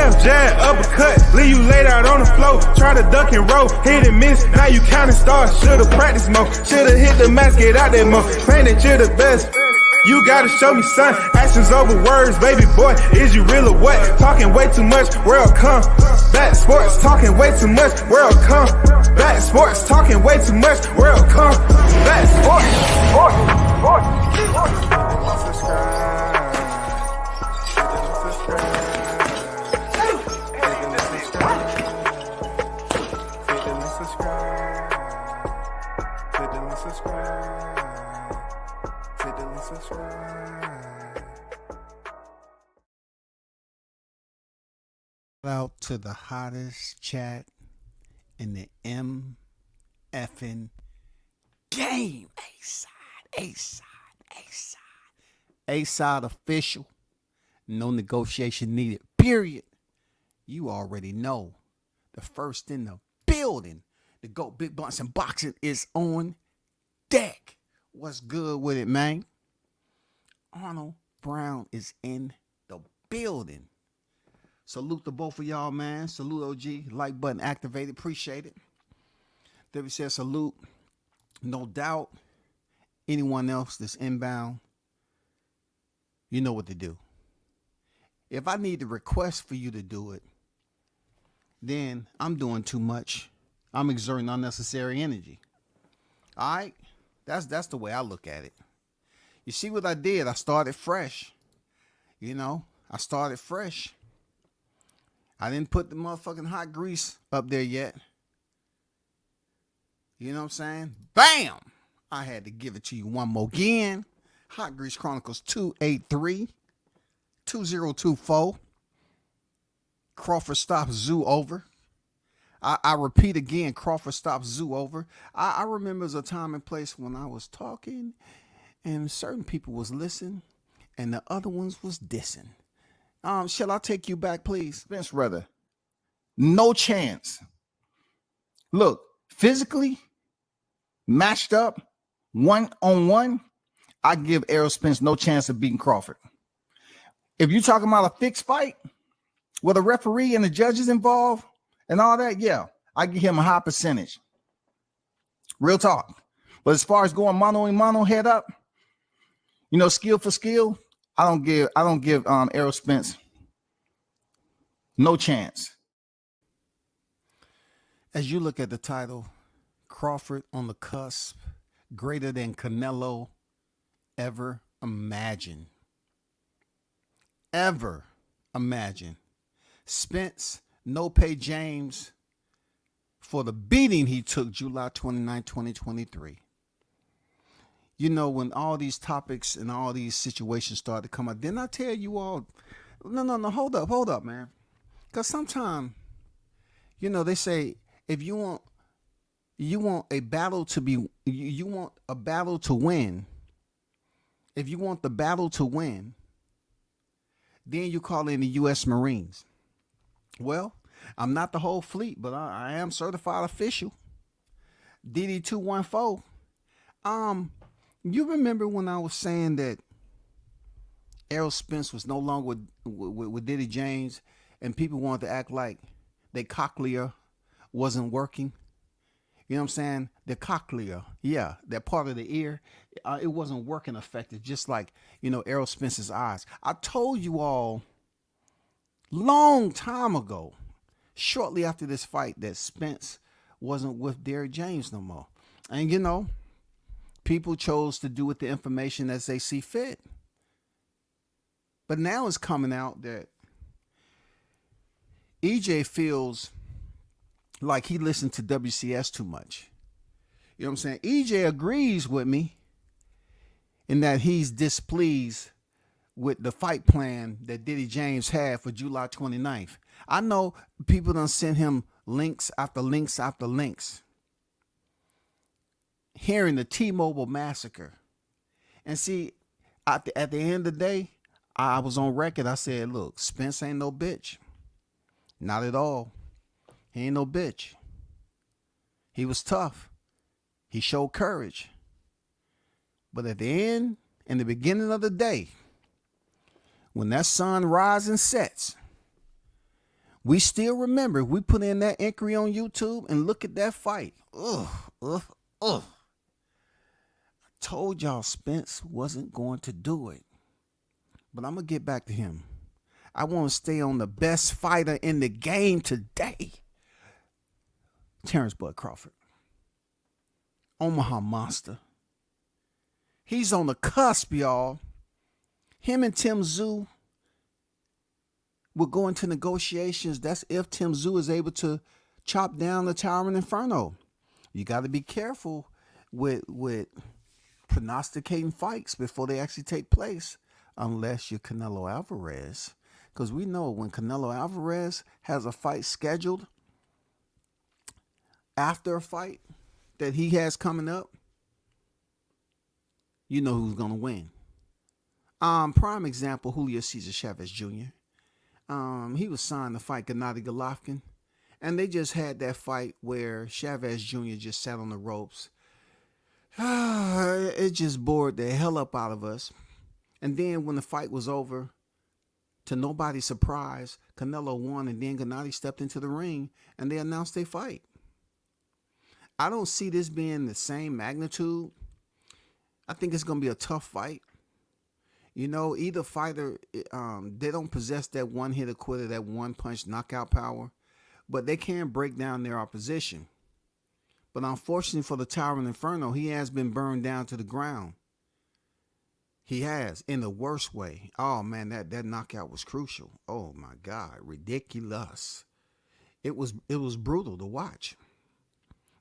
Bam, jab, uppercut, leave you laid out on the floor. Try to duck and roll, hit and miss, now you counting stars. Should've practiced more, should've hit the mask, get out there more. Man, that you're the best. You gotta show me, son. Actions over words, baby boy. Is you real or what? Talking way too much, world come. Back sports, talking way too much, world come. Back sports, talking way too much, world come. Back sports, out to the hottest chat in the M-effing game. A-side official. No negotiation needed, period. You already know. The first in the building. The GOAT Big Bunts and Boxing is on deck. What's good with it, man? Arnold Brown is in the building. Salute to both of y'all, man. Salute, OG. Like button activated. Appreciate it. Debbie says salute. No doubt. Anyone else that's inbound, you know what to do. If I need to request for you to do it, then I'm doing too much. I'm exerting unnecessary energy. All right? That's the way I look at it. You see what I did? I started fresh. I started fresh. I didn't put the motherfucking hot grease up there yet. You know what I'm saying? Bam! I had to give it to you one more again. Hot Grease Chronicles 283-2024. Crawford stops Zoo over. I repeat again, Crawford stops Zoo over. I remember there's a time and place when I was talking and certain people was listening and the other ones was dissing. Shall I take you back, please? Spence, brother, no chance. Look, physically matched up, one-on-one, I give Errol Spence no chance of beating Crawford. If you're talking about a fixed fight with a referee and the judges involved and all that, yeah, I give him a high percentage. Real talk. But as far as going mano-a-mano, head up, skill for skill, I don't give Errol Spence no chance. As you look at the title, Crawford on the cusp, greater than Canelo ever imagined. Ever imagine. Spence no pay James for the beating he took July 29, 2023. When all these topics and all these situations start to come up, didn't I tell you all, no, hold up, man. Because sometimes, they say, if you want a battle to be, you want a battle to win. If you want the battle to win, then you call in the U.S. Marines. Well, I'm not the whole fleet, but I am certified official. DD214. You remember when I was saying that Errol Spence was no longer with Diddy James and people wanted to act like their cochlea wasn't working? You know what I'm saying? The cochlea, yeah, that part of the ear, it wasn't working effective, just like, Errol Spence's eyes. I told you all long time ago, shortly after this fight, that Spence wasn't with Derrick James no more. And, people chose to do with the information as they see fit. But now it's coming out that EJ feels like he listened to WCS too much. You know what I'm saying? EJ agrees with me in that he's displeased with the fight plan that Diddy James had for July 29th. I know people done sent him links after links after links. Hearing the T-Mobile massacre. And see, at the end of the day, I was on record. I said, look, Spence ain't no bitch. Not at all. He ain't no bitch. He was tough. He showed courage. But at the end, in the beginning of the day, when that sun rises and sets, We still remember, we put in that inquiry on YouTube and look at that fight. Ugh, ugh, ugh. I told y'all Spence wasn't going to do it. But I'm going to get back to him. I want to stay on the best fighter in the game today. Terrence Bud Crawford. Omaha Monster. He's on the cusp, y'all. Him and Tim Tszyu will go into negotiations. That's if Tim Tszyu is able to chop down the Towering Inferno. You got to be careful with prognosticating fights before they actually take place, unless you're Canelo Alvarez. Because we know when Canelo Alvarez has a fight scheduled after a fight that he has coming up, you know who's going to win. Prime example, Julio Cesar Chavez Jr. He was signed to fight Gennady Golovkin, and they just had that fight where Chavez Jr. just sat on the ropes. It just bored the hell up out of us. And then when the fight was over, to nobody's surprise, Canelo won, and then Gennady stepped into the ring, and they announced their fight. I don't see this being the same magnitude. I think it's going to be a tough fight. You know, either fighter, they don't possess that one-hitter quitter, that one-punch knockout power, but they can break down their opposition. But unfortunately for the Towering Inferno, he has been burned down to the ground. He has, in the worst way. Oh, man, that knockout was crucial. Oh, my God, ridiculous. It was brutal to watch.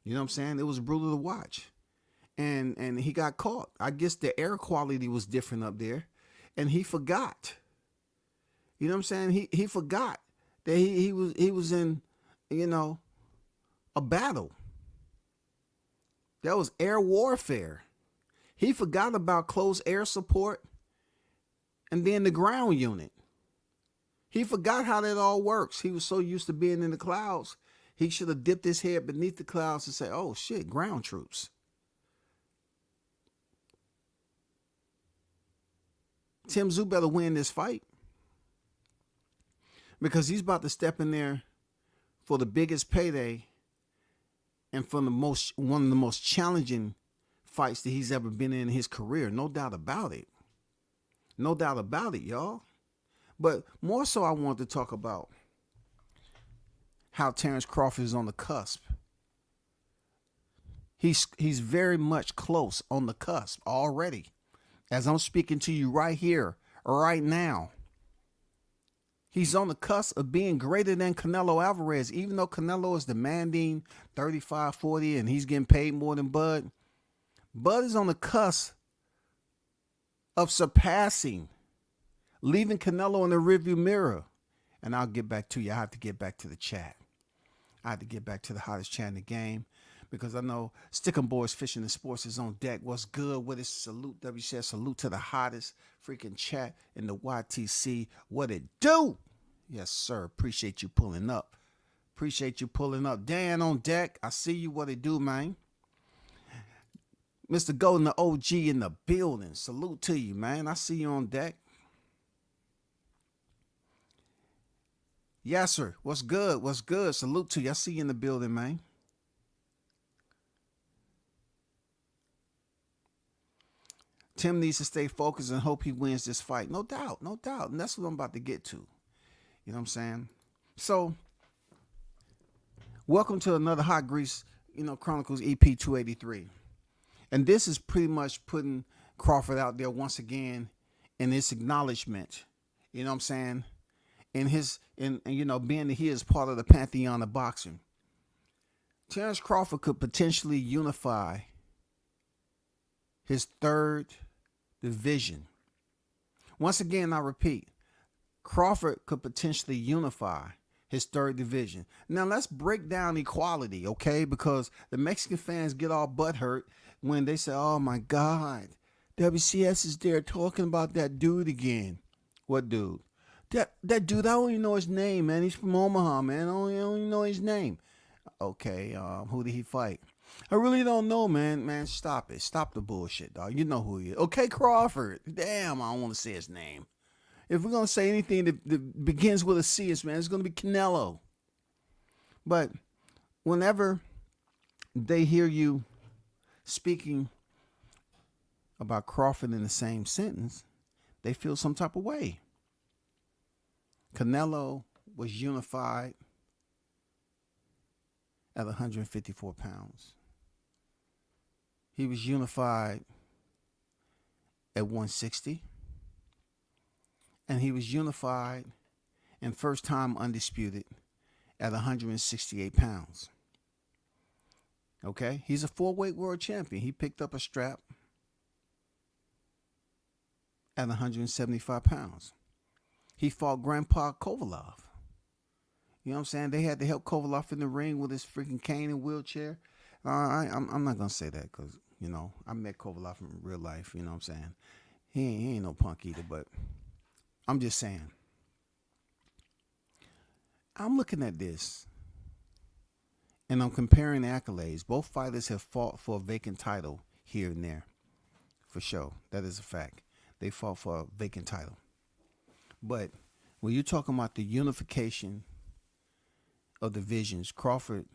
You know what I'm saying? It was brutal to watch. And he got caught. I guess the air quality was different up there. And he forgot. You know what I'm saying? He forgot that he was in, you know, a battle. That was air warfare. He forgot about close air support and then the ground unit. He forgot how that all works. He was so used to being in the clouds, he should have dipped his head beneath the clouds and said, oh, shit, ground troops. Tim Tszyu better win this fight because he's about to step in there for the biggest payday and for one of the most challenging fights that he's ever been in his career. No doubt about it. No doubt about it, y'all. But more so, I want to talk about how Terrence Crawford is on the cusp. He's very much close on the cusp already. As I'm speaking to you right here, right now. He's on the cusp of being greater than Canelo Alvarez. Even though Canelo is demanding 35, 40, and he's getting paid more than Bud. Bud is on the cusp of surpassing, leaving Canelo in the rearview mirror. And I'll get back to you. I have to get back to the chat. I have to get back to the hottest chat in the game. Because I know Stickum Boys Fishing and Sports is on deck. What's good with it? Salute, WCS. Salute to the hottest freaking chat in the YTC. What it do? Yes, sir. Appreciate you pulling up. Appreciate you pulling up. Dan on deck. I see you. What it do, man? Mr. Golden, the OG in the building. Salute to you, man. I see you on deck. Yes, sir. What's good? What's good? Salute to you. I see you in the building, man. Tim needs to stay focused and hope he wins this fight. No doubt, no doubt. And that's what I'm about to get to. You know what I'm saying? So, welcome to another Hot Grease, Chronicles EP 283. And this is pretty much putting Crawford out there once again in his acknowledgement. You know what I'm saying? In being that he is part of the pantheon of boxing. Terrence Crawford could potentially unify his third division. Once again, I repeat, Crawford could potentially unify his third division. Now, let's break down equality, okay? Because the Mexican fans get all butthurt when they say, oh, my God, WCS is there talking about that dude again. What dude? That dude, I don't even know his name, man. He's from Omaha, man. I don't even know his name. Okay, who did he fight? I really don't know, man. Man, stop it. Stop the bullshit, dog. You know who he is. Okay, Crawford. Damn, I don't want to say his name. If we're going to say anything that begins with a C, man, it's going to be Canelo. But whenever they hear you speaking about Crawford in the same sentence, they feel some type of way. Canelo was unified at 154 pounds. He was unified at 160. And he was unified and first time undisputed at 168 pounds. Okay? He's a 4-weight world champion. He picked up a strap at 175 pounds. He fought Grandpa Kovalov. You know what I'm saying? They had to help Kovalov in the ring with his freaking cane and wheelchair. I'm not going to say that because, you know, I met Kovalov in real life. You know what I'm saying? He ain't no punk either, but I'm just saying. I'm looking at this and I'm comparing the accolades. Both fighters have fought for a vacant title here and there. For sure. That is a fact. They fought for a vacant title. But when you're talking about the unification of divisions, Crawford,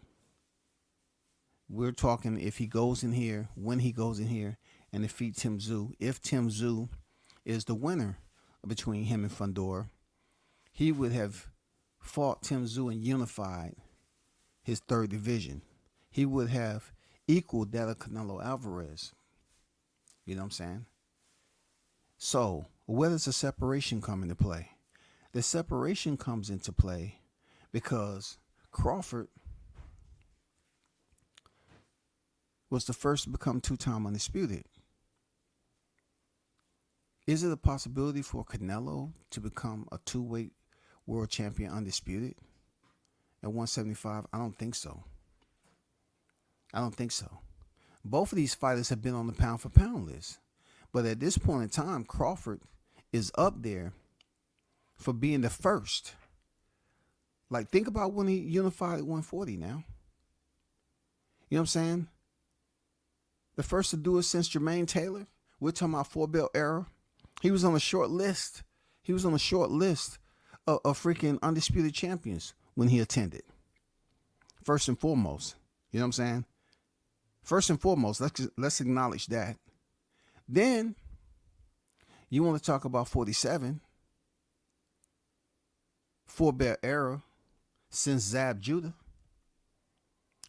we're talking if he goes in here, when he goes in here and defeats Tim Tszyu, if Tim Tszyu is the winner between him and Fundora, he would have fought Tim Tszyu and unified his third division. He would have equaled that of Canelo Alvarez. You know what I'm saying? So, where does the separation come into play? The separation comes into play because Crawford was the first to become 2-time undisputed. Is it a possibility for Canelo to become a 2-weight world champion undisputed at 175? I don't think so. I don't think so. Both of these fighters have been on the pound for pound list. But at this point in time, Crawford is up there for being the first. Like, think about when he unified at 140 now. You know what I'm saying? The first to do it since Jermaine Taylor. We're talking about 4-belt era. He was on a short list. He was on a short list of freaking undisputed champions when he attended. First and foremost. You know what I'm saying? First and foremost, let's acknowledge that. Then you want to talk about 47, 4-belt era since Zab Judah.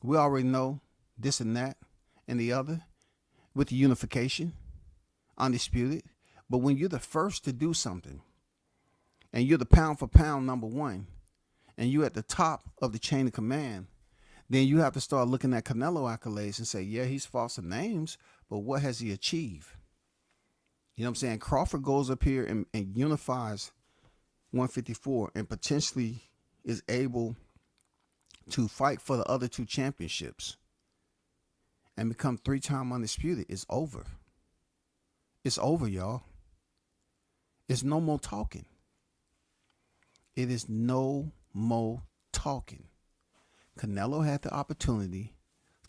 We already know this and that and the other with the unification, undisputed. But when you're the first to do something and you're the pound for pound number one and you're at the top of the chain of command, then you have to start looking at Canelo accolades and say, yeah, he's fought some names, but what has he achieved? You know what I'm saying? Crawford goes up here and unifies 154 and potentially is able to fight for the other 2 championships and become 3-time undisputed. It's over. It's over, y'all. It's no more talking. It is no more talking. Canelo had the opportunity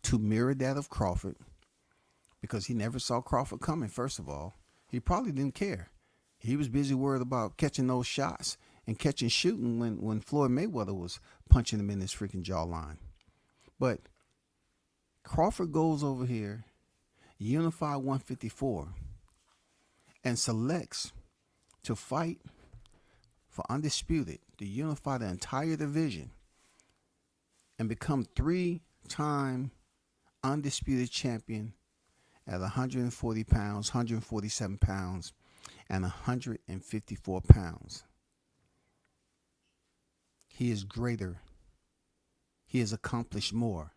to mirror that of Crawford because he never saw Crawford coming, first of all. He probably didn't care. He was busy worried about catching those shots and catching shooting when Floyd Mayweather was punching him in his freaking jawline. But Crawford goes over here, unify 154, and selects to fight for undisputed, to unify the entire division and become 3-time undisputed champion at 140 pounds, 147 pounds, and 154 pounds. He is greater. He has accomplished more.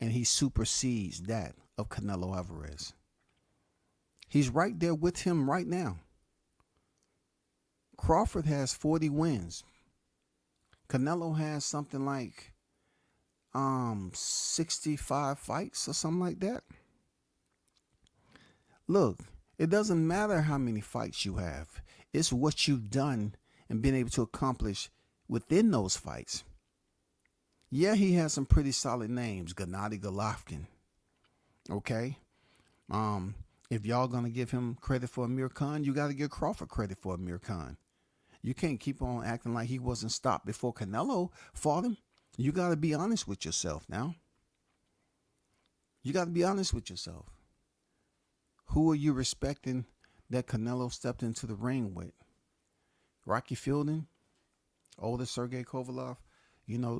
And he supersedes that of Canelo Alvarez. He's right there with him right now. Crawford has 40 wins. Canelo has something like 65 fights or something like that. Look, it doesn't matter how many fights you have. It's what you've done and been able to accomplish within those fights. Yeah, he has some pretty solid names. Gennady Golovkin. Okay? If y'all gonna give him credit for Amir Khan, you gotta give Crawford credit for Amir Khan. You can't keep on acting like he wasn't stopped before Canelo fought him. You got to be honest with yourself now. You got to be honest with yourself. Who are you respecting that Canelo stepped into the ring with? Rocky Fielding? Older Sergey Kovalev?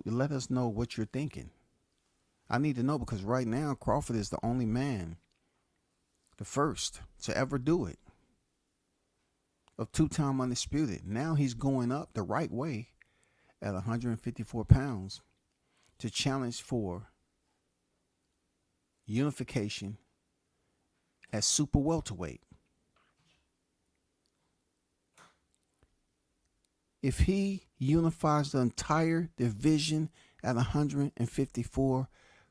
Let us know what you're thinking. I need to know, because right now Crawford is the only man, the first to ever do it, of 2-time undisputed. Now he's going up the right way at 154 pounds to challenge for unification at super welterweight. If he unifies the entire division at 154,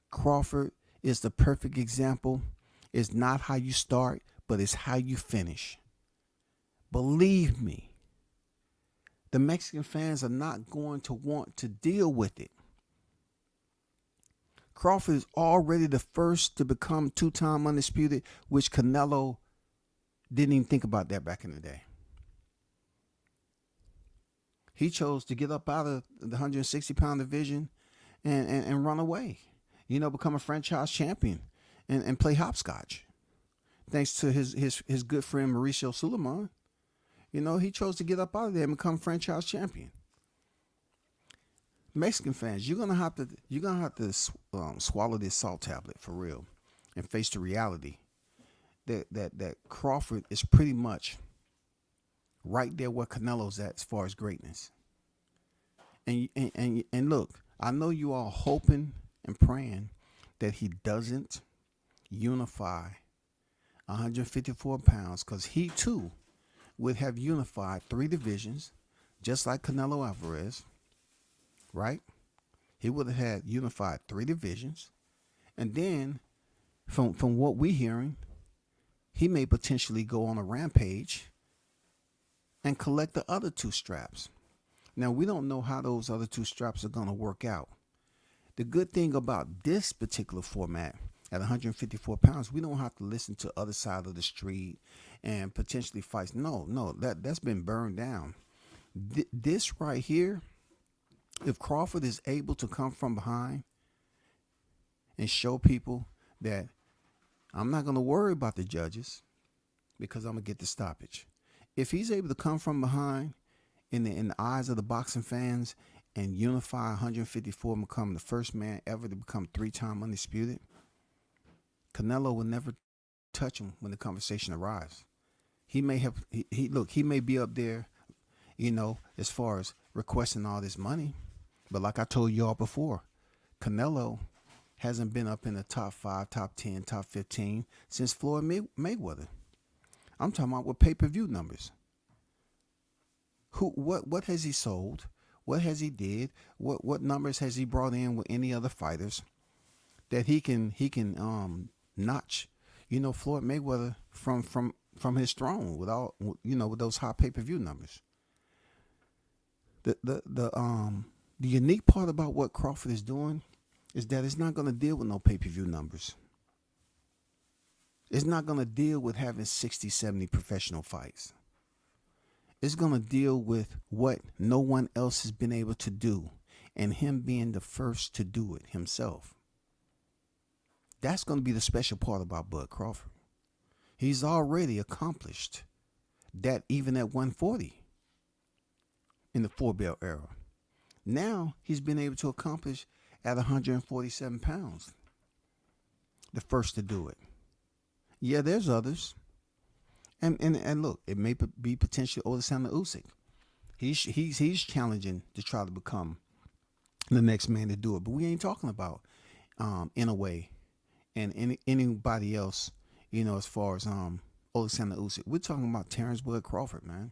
Crawford is the perfect example. It's not how you start, but it's how you finish. Believe me, the Mexican fans are not going to want to deal with it. Crawford is already the first to become 2-time undisputed, which Canelo didn't even think about that back in the day. He chose to get up out of the 160-pound division and run away. Become a franchise champion and play hopscotch. Thanks to his good friend Mauricio Suleiman. He chose to get up out of there and become franchise champion. Mexican fans, you're gonna have to swallow this salt tablet for real and face the reality that Crawford is pretty much right there where Canelo's at as far as greatness. And look, I know you all hoping and praying that he doesn't unify 154 pounds, because he too would have unified 3 divisions, just like Canelo Alvarez, right? He would have had unified 3 divisions. And then from what we're hearing, he may potentially go on a rampage and collect the other 2 straps. Now, we don't know how those other 2 straps are going to work out. The good thing about this particular format at 154 pounds, we don't have to listen to other side of the street and potentially fights. No, that's been burned down. This right here, if Crawford is able to come from behind and show people that I'm not going to worry about the judges because I'm going to get the stoppage. If he's able to come from behind in the eyes of the boxing fans and unify 154 and become the first man ever to become 3-time undisputed, Canelo will never touch him when the conversation arrives. He may be up there, as far as requesting all this money. But like I told y'all before, Canelo hasn't been up in the top 5, top 10, top 15 since Floyd Mayweather. I'm talking about with pay-per-view numbers. What has he sold? What has he did? What numbers has he brought in with any other fighters that he can notch, Floyd Mayweather from his throne with all, with those high pay-per-view numbers. The unique part about what Crawford is doing is that it's not going to deal with no pay-per-view numbers. It's not going to deal with having 60, 70 professional fights. It's going to deal with what no one else has been able to do, and him being the first to do it himself. That's going to be the special part about Bud Crawford. He's already accomplished that even at 140 in the 4-belt era. Now he's been able to accomplish at 147 pounds. The first to do it. Yeah, there's others. And look, it may be potentially Alexander Usyk. He's challenging to try to become the next man to do it. But we ain't talking about in a way and anybody else, as far as Alexander Usyk. We're talking about Terrence Bud Crawford, man.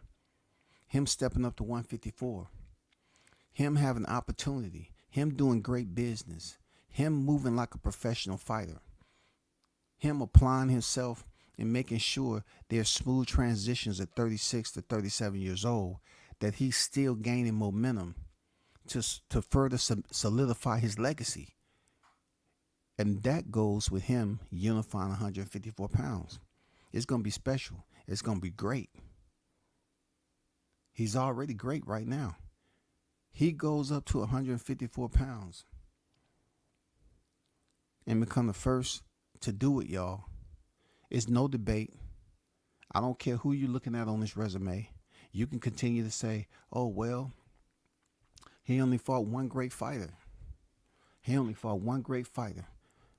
Him stepping up to 154. Him having opportunity. Him doing great business. Him moving like a professional fighter. Him applying himself and making sure there's smooth transitions at 36 to 37 years old, that he's still gaining momentum to further solidify his legacy. And that goes with him unifying 154 pounds. It's going to be special. It's going to be great. He's already great right now. He goes up to 154 pounds and become the first to do it, y'all. It's no debate. I don't care who you're looking at on this resume. You can continue to say, oh, well, he only fought one great fighter. He only fought one great fighter.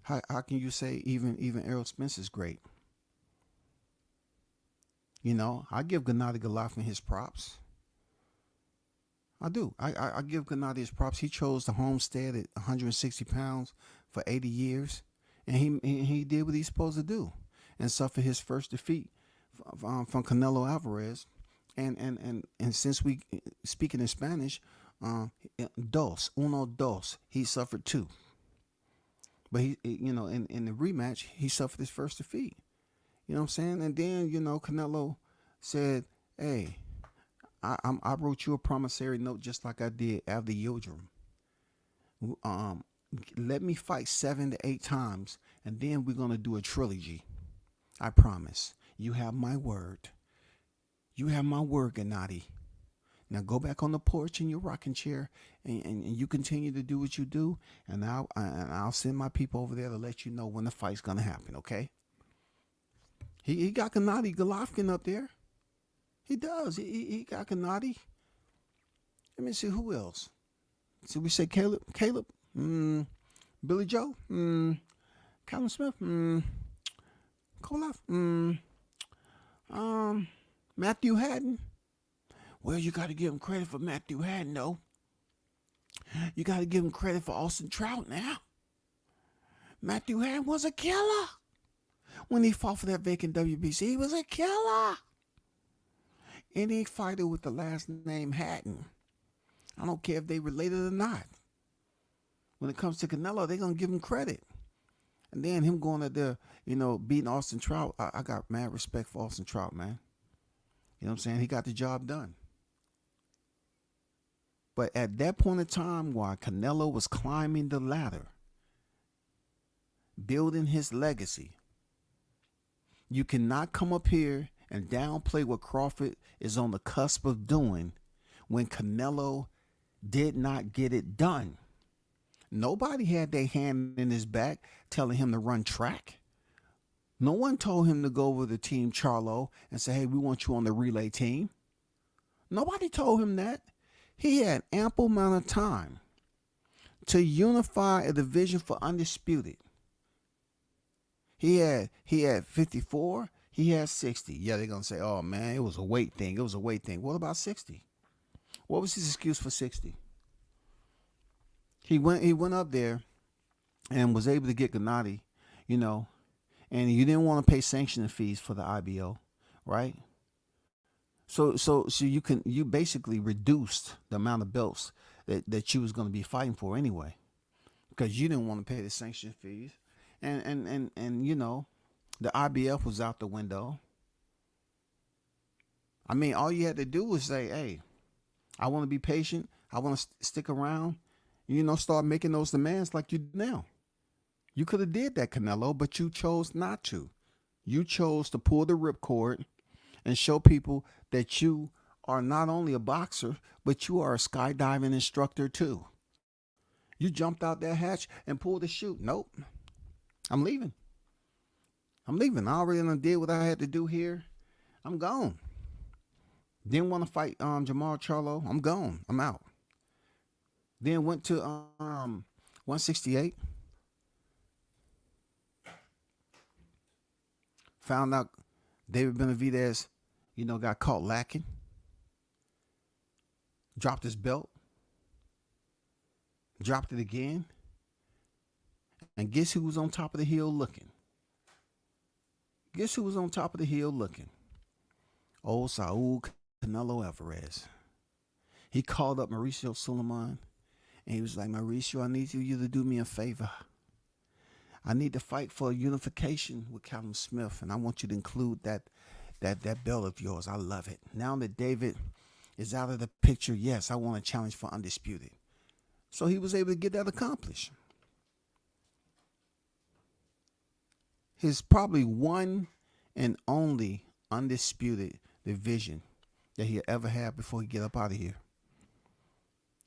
How can you say even Errol Spence is great? You know, I give Gennady Golovkin his props. I do. I give Gennady his props. He chose the homestead at 160 pounds for 80 years, and he did what he's supposed to do, and suffered his first defeat from Canelo Alvarez, and since we speaking in Spanish, uno dos, he suffered two. But he, you know, in the rematch, he suffered his first defeat. You know what I'm saying? And then, you know, Canelo said, hey, I wrote you a promissory note just like I did after Yildirim. Let me fight 7 to 8 times, and then we're going to do a trilogy. I promise. You have my word. You have my word, Gennady. Now go back on the porch in your rocking chair, and you continue to do what you do, and I'll send my people over there to let you know when the fight's going to happen, okay? He got Gennady Golovkin up there. He does. He got Gennady. Let me see who else. So we say Caleb, Billy Joe, Callum Smith, Koloff, Matthew Haddon. Well, you got to give him credit for Matthew Haddon, though. You got to give him credit for Austin Trout now. Matthew Haddon was a killer. When he fought for that vacant WBC, he was a killer. Any fighter with the last name Haddon, I don't care if they related or not. When it comes to Canelo, they're going to give him credit. And then him going out there, you know, beating Austin Trout, I got mad respect for Austin Trout, man. You know what I'm saying? He got the job done. But at that point in time, while Canelo was climbing the ladder, building his legacy, you cannot come up here and downplay what Crawford is on the cusp of doing when Canelo did not get it done. Nobody had their hand in his back telling him to run track. No one told him to go over to Team Charlo and say, hey, we want you on the relay team. Nobody told him that. He had ample amount of time to unify a division for undisputed. He had 54. He had 60. Yeah, they're going to say, oh, man, it was a weight thing. It was a weight thing. What about 60? What was his excuse for 60? He went up there and was able to get Gennady, you know, and you didn't want to pay sanctioning fees for the IBO, right? So you basically reduced the amount of belts that you was going to be fighting for anyway, because you didn't want to pay the sanction fees, and you know, the IBF was out the window. I mean, all you had to do was say, hey, I want to be patient. I want to stick around. You know, start making those demands like you do now. You could have did that, Canelo, but you chose not to. You chose to pull the ripcord and show people that you are not only a boxer, but you are a skydiving instructor too. You jumped out that hatch and pulled the chute. Nope. I'm leaving. I already did what I had to do here. I'm gone. Didn't want to fight Jamal Charlo. I'm gone. I'm out. Then went to 168. Found out David Benavidez, you know, got caught lacking. Dropped his belt. Dropped it again. And guess who was on top of the hill looking? Old Saul Canelo Alvarez. He called up Mauricio Suleiman, and he was like, Mauricio, I need you to do me a favor. I need to fight for unification with Callum Smith, and I want you to include that belt of yours. I love it. Now that David is out of the picture, yes, I want to challenge for undisputed. So he was able to get that accomplished. His probably one and only undisputed division that he'll ever have before he get up out of here.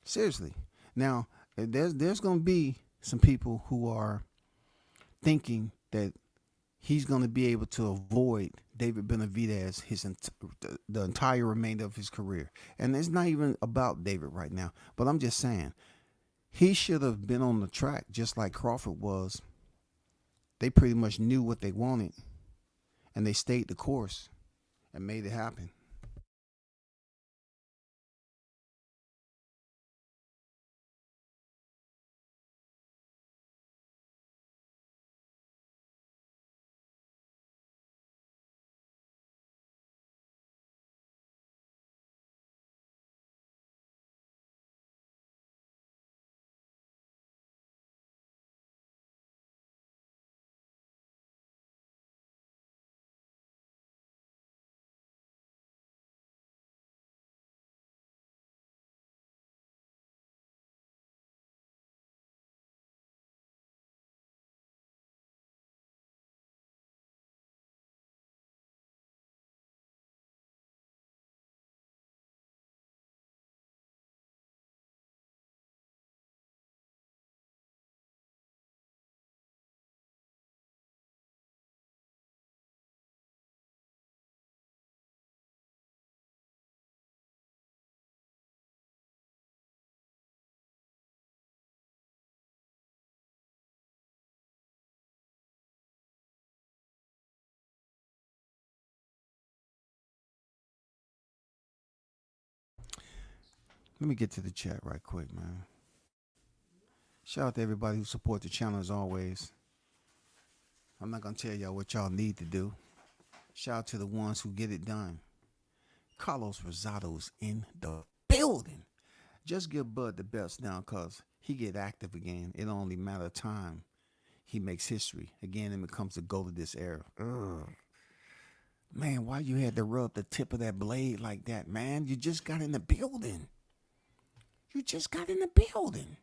Seriously. Now, there's going to be some people who are thinking that he's going to be able to avoid David Benavidez the entire remainder of his career. And it's not even about David right now, but I'm just saying he should have been on the track just like Crawford was. They pretty much knew what they wanted, and they stayed the course and made it happen. Let me get to the chat right quick, man. Shout out to everybody who support the channel as always. I'm not going to tell y'all what y'all need to do. Shout out to the ones who get it done. Carlos Rosado's in the building. Just give Bud the belts now because he get active again. It only matter of time. He makes history. Again, and becomes the goat of this era. Ugh. Man, why you had to rub the tip of that blade like that, man? You just got in the building. You just got in the building.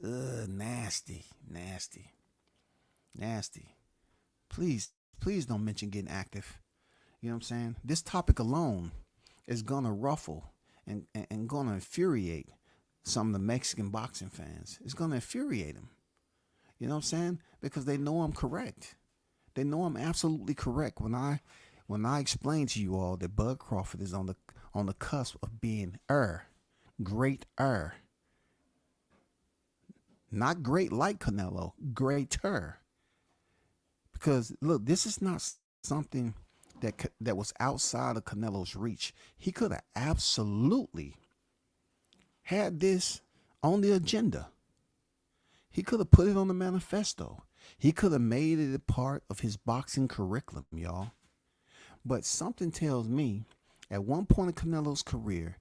Ugh, nasty, nasty, nasty. Please don't mention getting active. You know what I'm saying? This topic alone is going to ruffle and going to infuriate some of the Mexican boxing fans. It's going to infuriate them. You know what I'm saying? Because they know I'm correct. They know I'm absolutely correct when I explain to you all that Bud Crawford is on the cusp of being great. Not great like Canelo, greater. Because look, this is not something that was outside of Canelo's reach. He could have absolutely had this on the agenda. He could have put it on the manifesto. He could have made it a part of his boxing curriculum, y'all. But something tells me at one point in Canelo's career,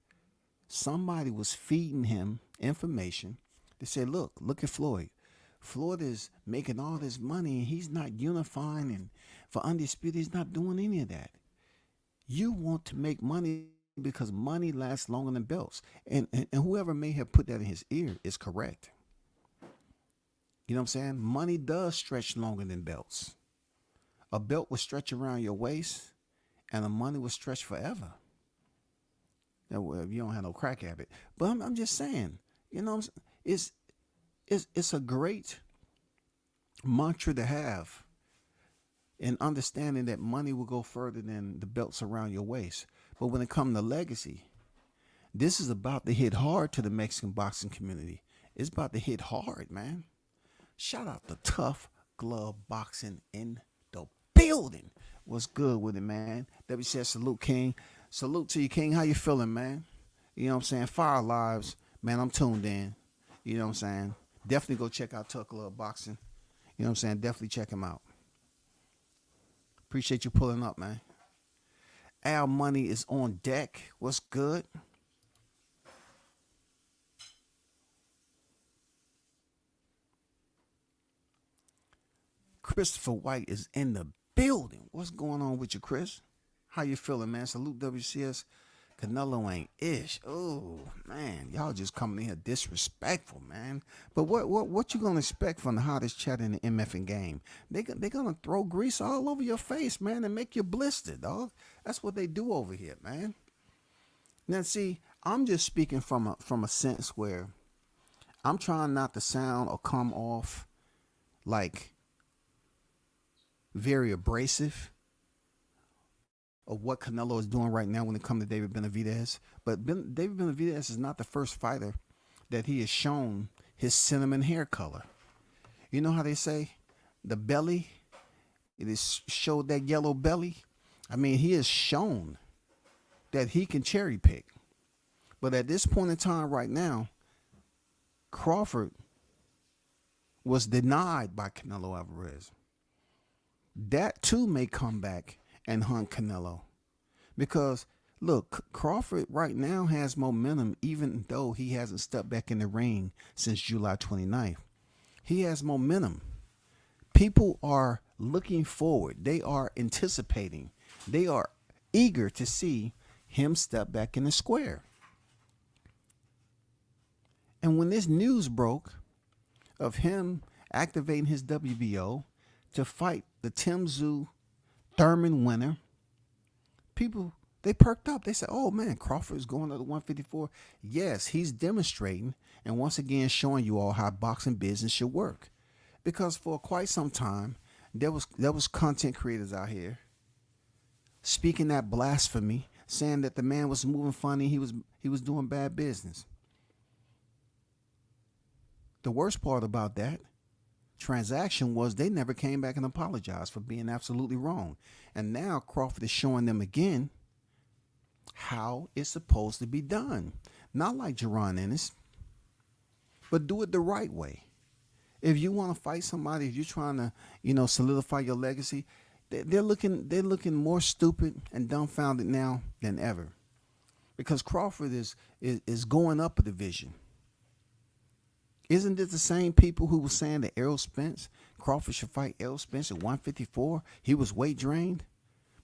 somebody was feeding him information. They said, look at Floyd. Floyd is making all this money and he's not unifying, and for Undisputed, he's not doing any of that. You want to make money because money lasts longer than belts. And whoever may have put that in his ear is correct. You know what I'm saying? Money does stretch longer than belts. A belt will stretch around your waist and the money will stretch forever. Now, if you don't have no crack habit. But I'm just saying, you know, it's a great mantra to have in understanding that money will go further than the belts around your waist. But when it comes to legacy, this is about to hit hard to the Mexican boxing community. It's about to hit hard, man. Shout out to Tough Glove Boxing in the building. What's good with it, man? WCS salute, King. Salute to you, King. How you feeling, man? You know what I'm saying? Fire Lives, man, I'm tuned in. You know what I'm saying? Definitely go check out Tough Glove Boxing. You know what I'm saying? Definitely check him out. Appreciate you pulling up, man. Al Money is on deck. What's good? Christopher White is in the building. What's going on with you, Chris? How you feeling, man? Salute WCS. Canelo ain't ish. Oh, man. Y'all just coming in here disrespectful, man. But what you going to expect from the hottest chat in the MFing game? They going to throw grease all over your face, man, and make you blister, dog. That's what they do over here, man. Now, see, I'm just speaking from a sense where I'm trying not to sound or come off like very abrasive of what Canelo is doing right now when it comes to David Benavidez. But David Benavidez is not the first fighter that he has shown his cinnamon hair color. You know how they say the belly, it is showed that yellow belly. I mean, he has shown that he can cherry pick. But at this point in time right now, Crawford was denied by Canelo Alvarez. That too may come back and hunt Canelo. Because look, Crawford right now has momentum even though he hasn't stepped back in the ring since July 29th. He has momentum. People are looking forward. They are anticipating. They are eager to see him step back in the square. And when this news broke of him activating his WBO to fight the Tim Tszyu Thurman winner, people, they perked up. They said, oh man, Crawford is going to the 154. Yes, he's demonstrating and once again showing you all how boxing business should work. Because for quite some time, there was content creators out here speaking that blasphemy, saying that the man was moving funny, he was doing bad business. The worst part about that transaction was they never came back and apologized for being absolutely wrong. And now Crawford is showing them again how it's supposed to be done. Not like Jaron Ennis, but do it the right way. If you want to fight somebody, if you're trying to, solidify your legacy, they're looking more stupid and dumbfounded now than ever. Because Crawford is going up a division. Isn't it the same people who were saying that Errol Spence, Crawford should fight Errol Spence at 154? He was weight drained.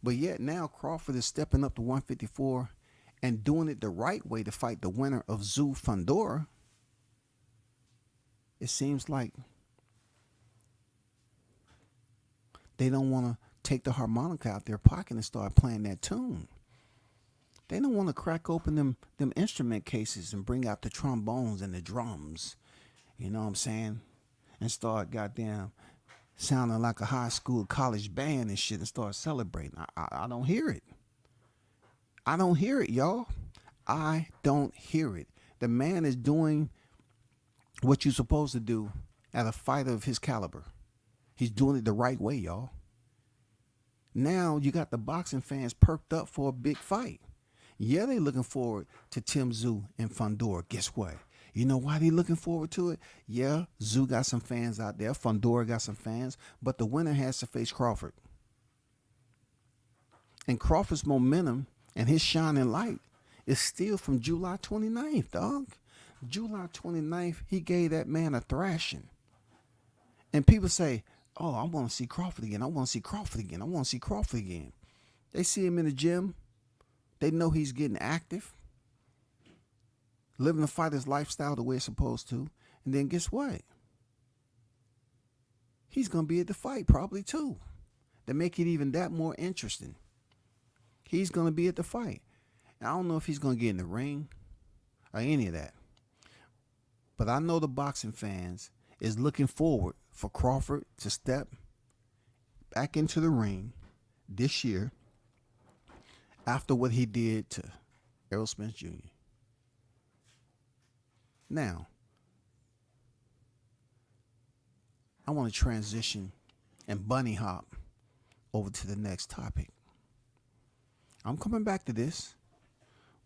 But yet now Crawford is stepping up to 154 and doing it the right way to fight the winner of Tszyu Fundora. It seems like they don't want to take the harmonica out their pocket and start playing that tune. They don't want to crack open them instrument cases and bring out the trombones and the drums. You know what I'm saying? And start goddamn sounding like a high school college band and shit and start celebrating. I don't hear it. I don't hear it, y'all. I don't hear it. The man is doing what you're supposed to do at a fighter of his caliber. He's doing it the right way, y'all. Now you got the boxing fans perked up for a big fight. Yeah, they looking forward to Tim Tszyu and Fundora. Guess what? You know why they looking forward to it? Yeah, Tszyu got some fans out there. Fundora got some fans. But the winner has to face Crawford. And Crawford's momentum and his shining light is still from July 29th, dog. July 29th, he gave that man a thrashing. And people say, oh, I want to see Crawford again. I want to see Crawford again. I want to see Crawford again. They see him in the gym. They know he's getting active, living the fighter's lifestyle the way it's supposed to. And then guess what? He's going to be at the fight probably too. To make it even that more interesting. He's going to be at the fight. And I don't know if he's going to get in the ring or any of that. But I know the boxing fans is looking forward for Crawford to step back into the ring this year after what he did to Errol Spence Jr. Now, I want to transition and bunny hop over to the next topic. I'm coming back to this,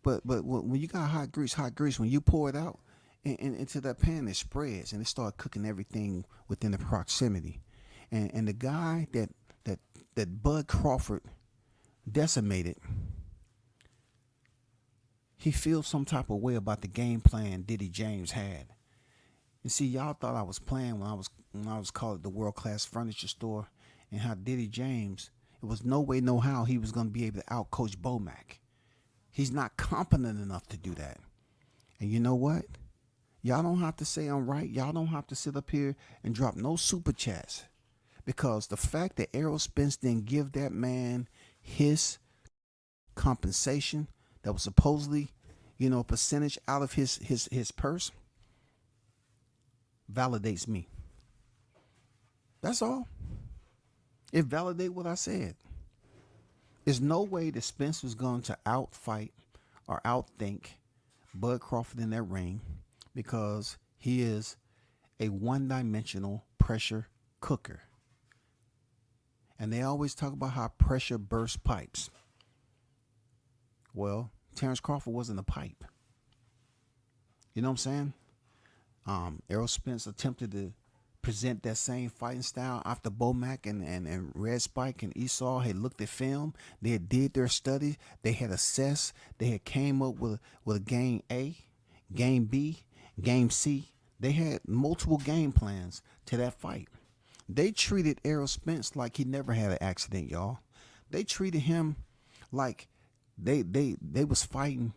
but when you got hot grease, when you pour it out into that pan, it spreads and it starts cooking everything within the proximity. And the guy that Bud Crawford decimated, he feels some type of way about the game plan Diddy James had. And see, y'all thought I was playing when I was called the World Class Furniture Store, and how Diddy James, it was no way, no how he was going to be able to outcoach Bomac. He's not competent enough to do that. And you know what? Y'all don't have to say I'm right. Y'all don't have to sit up here and drop no super chats, because the fact that Errol Spence didn't give that man his compensation that was supposedly, a percentage out of his purse, validates me. That's all. It validates what I said. There's no way that Spence was going to outfight or outthink Bud Crawford in that ring, because he is a one-dimensional pressure cooker. And they always talk about how pressure bursts pipes. Well, Terrence Crawford wasn't a pipe. You know what I'm saying? Errol Spence attempted to present that same fighting style after Bomac and Red Spike and Esau had looked at film. They had did their studies. They had assessed. They had came up with a game A, game B, game C. They had multiple game plans to that fight. They treated Errol Spence like he never had an accident, y'all. They treated him like they was fighting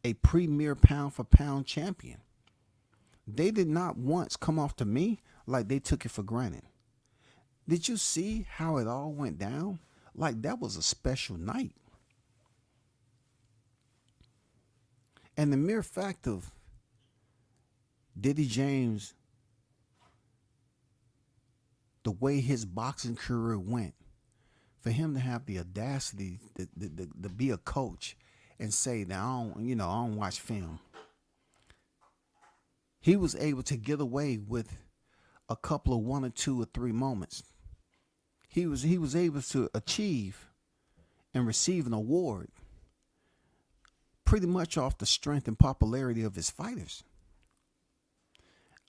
a premier pound for pound champion. They did not once come off to me like they took it for granted. Did you see how it all went down? Like that was a special night. And the mere fact of Diddy James, the way his boxing career went, for him to have the audacity to be a coach and say that I don't watch film. He was able to get away with a couple of 1 or 2 or 3 moments. He was able to achieve and receive an award pretty much off the strength and popularity of his fighters.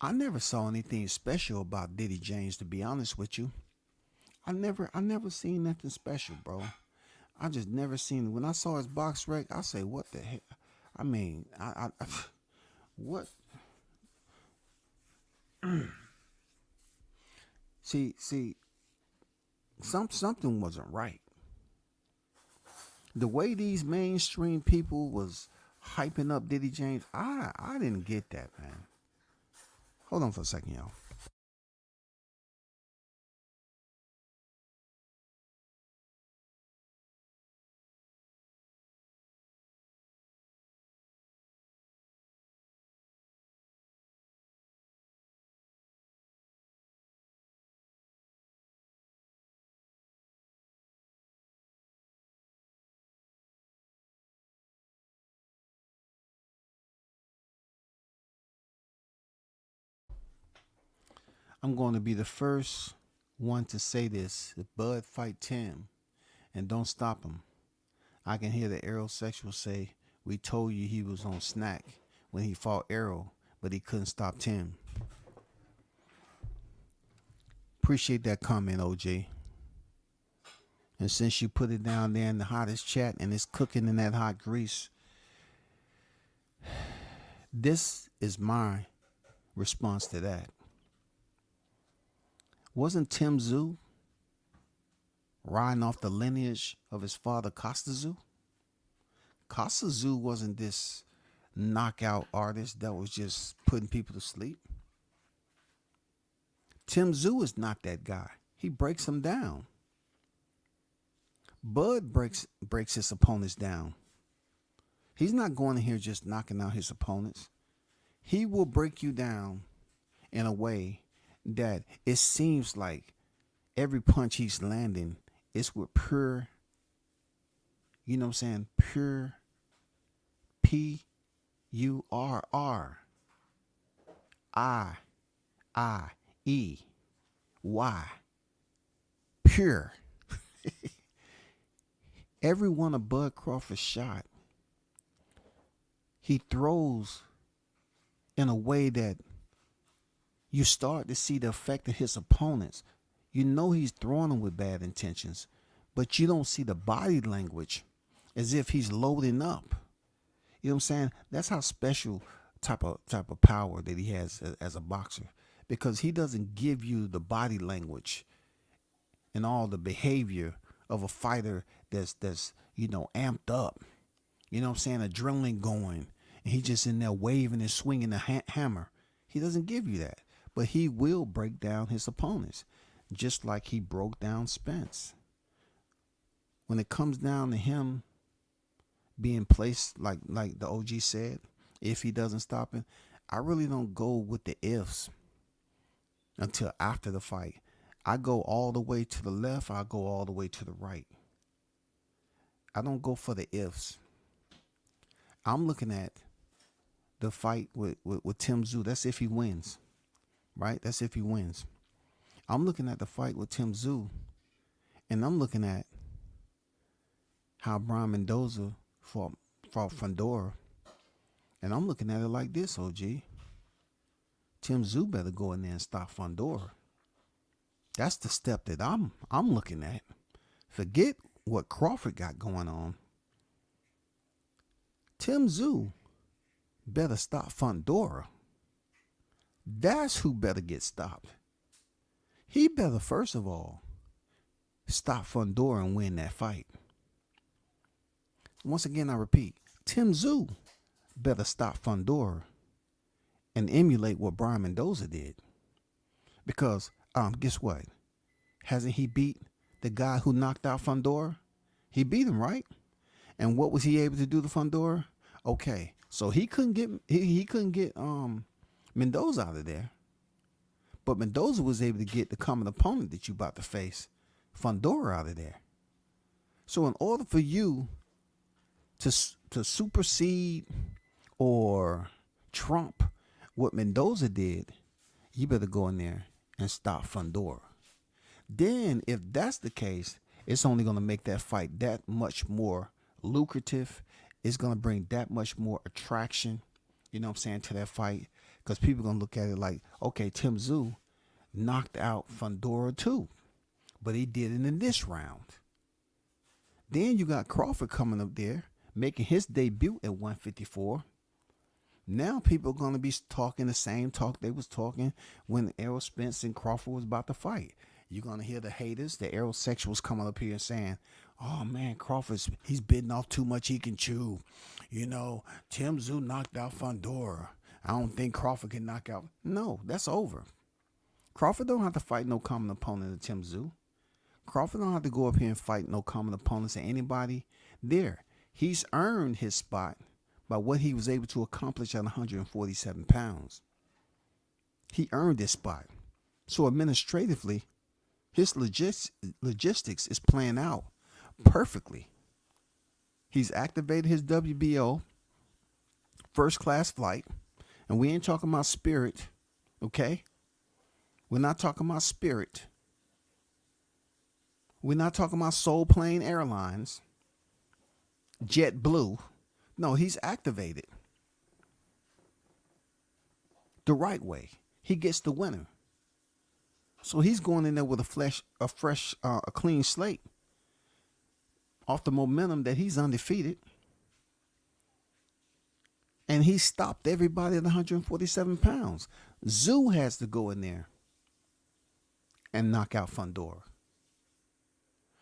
I never saw anything special about Diddy James, to be honest with you. I never seen nothing special, bro. I just never seen it. When I saw his box rec, I say, what the heck? I mean, what? see, something wasn't right. The way these mainstream people was hyping up Diddy James, I didn't get that, man. Hold on for a second, y'all. I'm going to be the first one to say this. If Bud fight Tim and don't stop him, I can hear the aerosexual say, we told you he was on snack when he fought Errol, but he couldn't stop Tim. Appreciate that comment, OJ. And since you put it down there in the hottest chat and it's cooking in that hot grease, this is my response to that. Wasn't Tim Tszyu riding off the lineage of his father, Costa Tszyu? Costa Tszyu wasn't this knockout artist that was just putting people to sleep. Tim Tszyu is not that guy. He breaks them down. Bud breaks his opponents down. He's not going in here just knocking out his opponents. He will break you down in a way that it seems like every punch he's landing is with pure, you know what I'm saying, pure P-U-R-R I-E-Y, pure. Every one of Bud Crawford's shot, he throws in a way that you start to see the effect of his opponents. You know he's throwing them with bad intentions, but you don't see the body language as if he's loading up. You know what I'm saying? That's how special type of power that he has as a boxer, because he doesn't give you the body language and all the behavior of a fighter that's amped up. You know what I'm saying? Adrenaline going, and he just in there waving and swinging the hammer. He doesn't give you that. But he will break down his opponents, just like he broke down Spence. When it comes down to him being placed like the OG said, if he doesn't stop him. I really don't go with the ifs until after the fight. I go all the way to the left, I go all the way to the right. I don't go for the ifs. I'm looking at the fight with Tim Tszyu. That's if he wins, right? That's if he wins. I'm looking at the fight with Tim Tszyu, and I'm looking at how Brian Mendoza fought Fundora, and I'm looking at it like this, OG. Tim Tszyu better go in there and stop Fundora. That's the step that I'm looking at. Forget what Crawford got going on. Tim Tszyu better stop Fundora. That's who better get stopped. He better, first of all, stop Fundora and win that fight. Once again, I repeat, Tim Tszyu better stop Fundora and emulate what Brian Mendoza did. Because, guess what? Hasn't he beat the guy who knocked out Fundora? He beat him, right? And what was he able to do to Fundora? Okay, so he couldn't get Mendoza out of there. But Mendoza was able to get the common opponent that you about to face, Fundora, out of there. So in order for you to supersede or trump what Mendoza did, you better go in there and stop Fundora. Then, if that's the case, it's only going to make that fight that much more lucrative. It's going to bring that much more attraction, you know what I'm saying, to that fight. Because people are going to look at it like, okay, Tim Tszyu knocked out Fundora too, but he did it in this round. Then you got Crawford coming up there, making his debut at 154. Now people are going to be talking the same talk they was talking when Errol Spence and Crawford was about to fight. You're going to hear the haters, the aerosexuals coming up here and saying, oh man, he's bitten off too much he can chew. You know, Tim Tszyu knocked out Fundora. I don't think Crawford can knock out. No, that's over. Crawford don't have to fight no common opponent to Tim Tszyu. Crawford don't have to go up here and fight no common opponents to anybody there. He's earned his spot by what he was able to accomplish at 147 pounds. He earned this spot. So administratively, his logistics is playing out perfectly. He's activated his WBO first class flight, and we ain't talking about Spirit, okay? We're not talking about Spirit. We're not talking about Soul Plane Airlines, JetBlue. No, he's activated the right way. He gets the winner. So he's going in there with a clean slate off the momentum that he's undefeated. And he stopped everybody at 147 pounds. Tszyu has to go in there and knock out Fundora.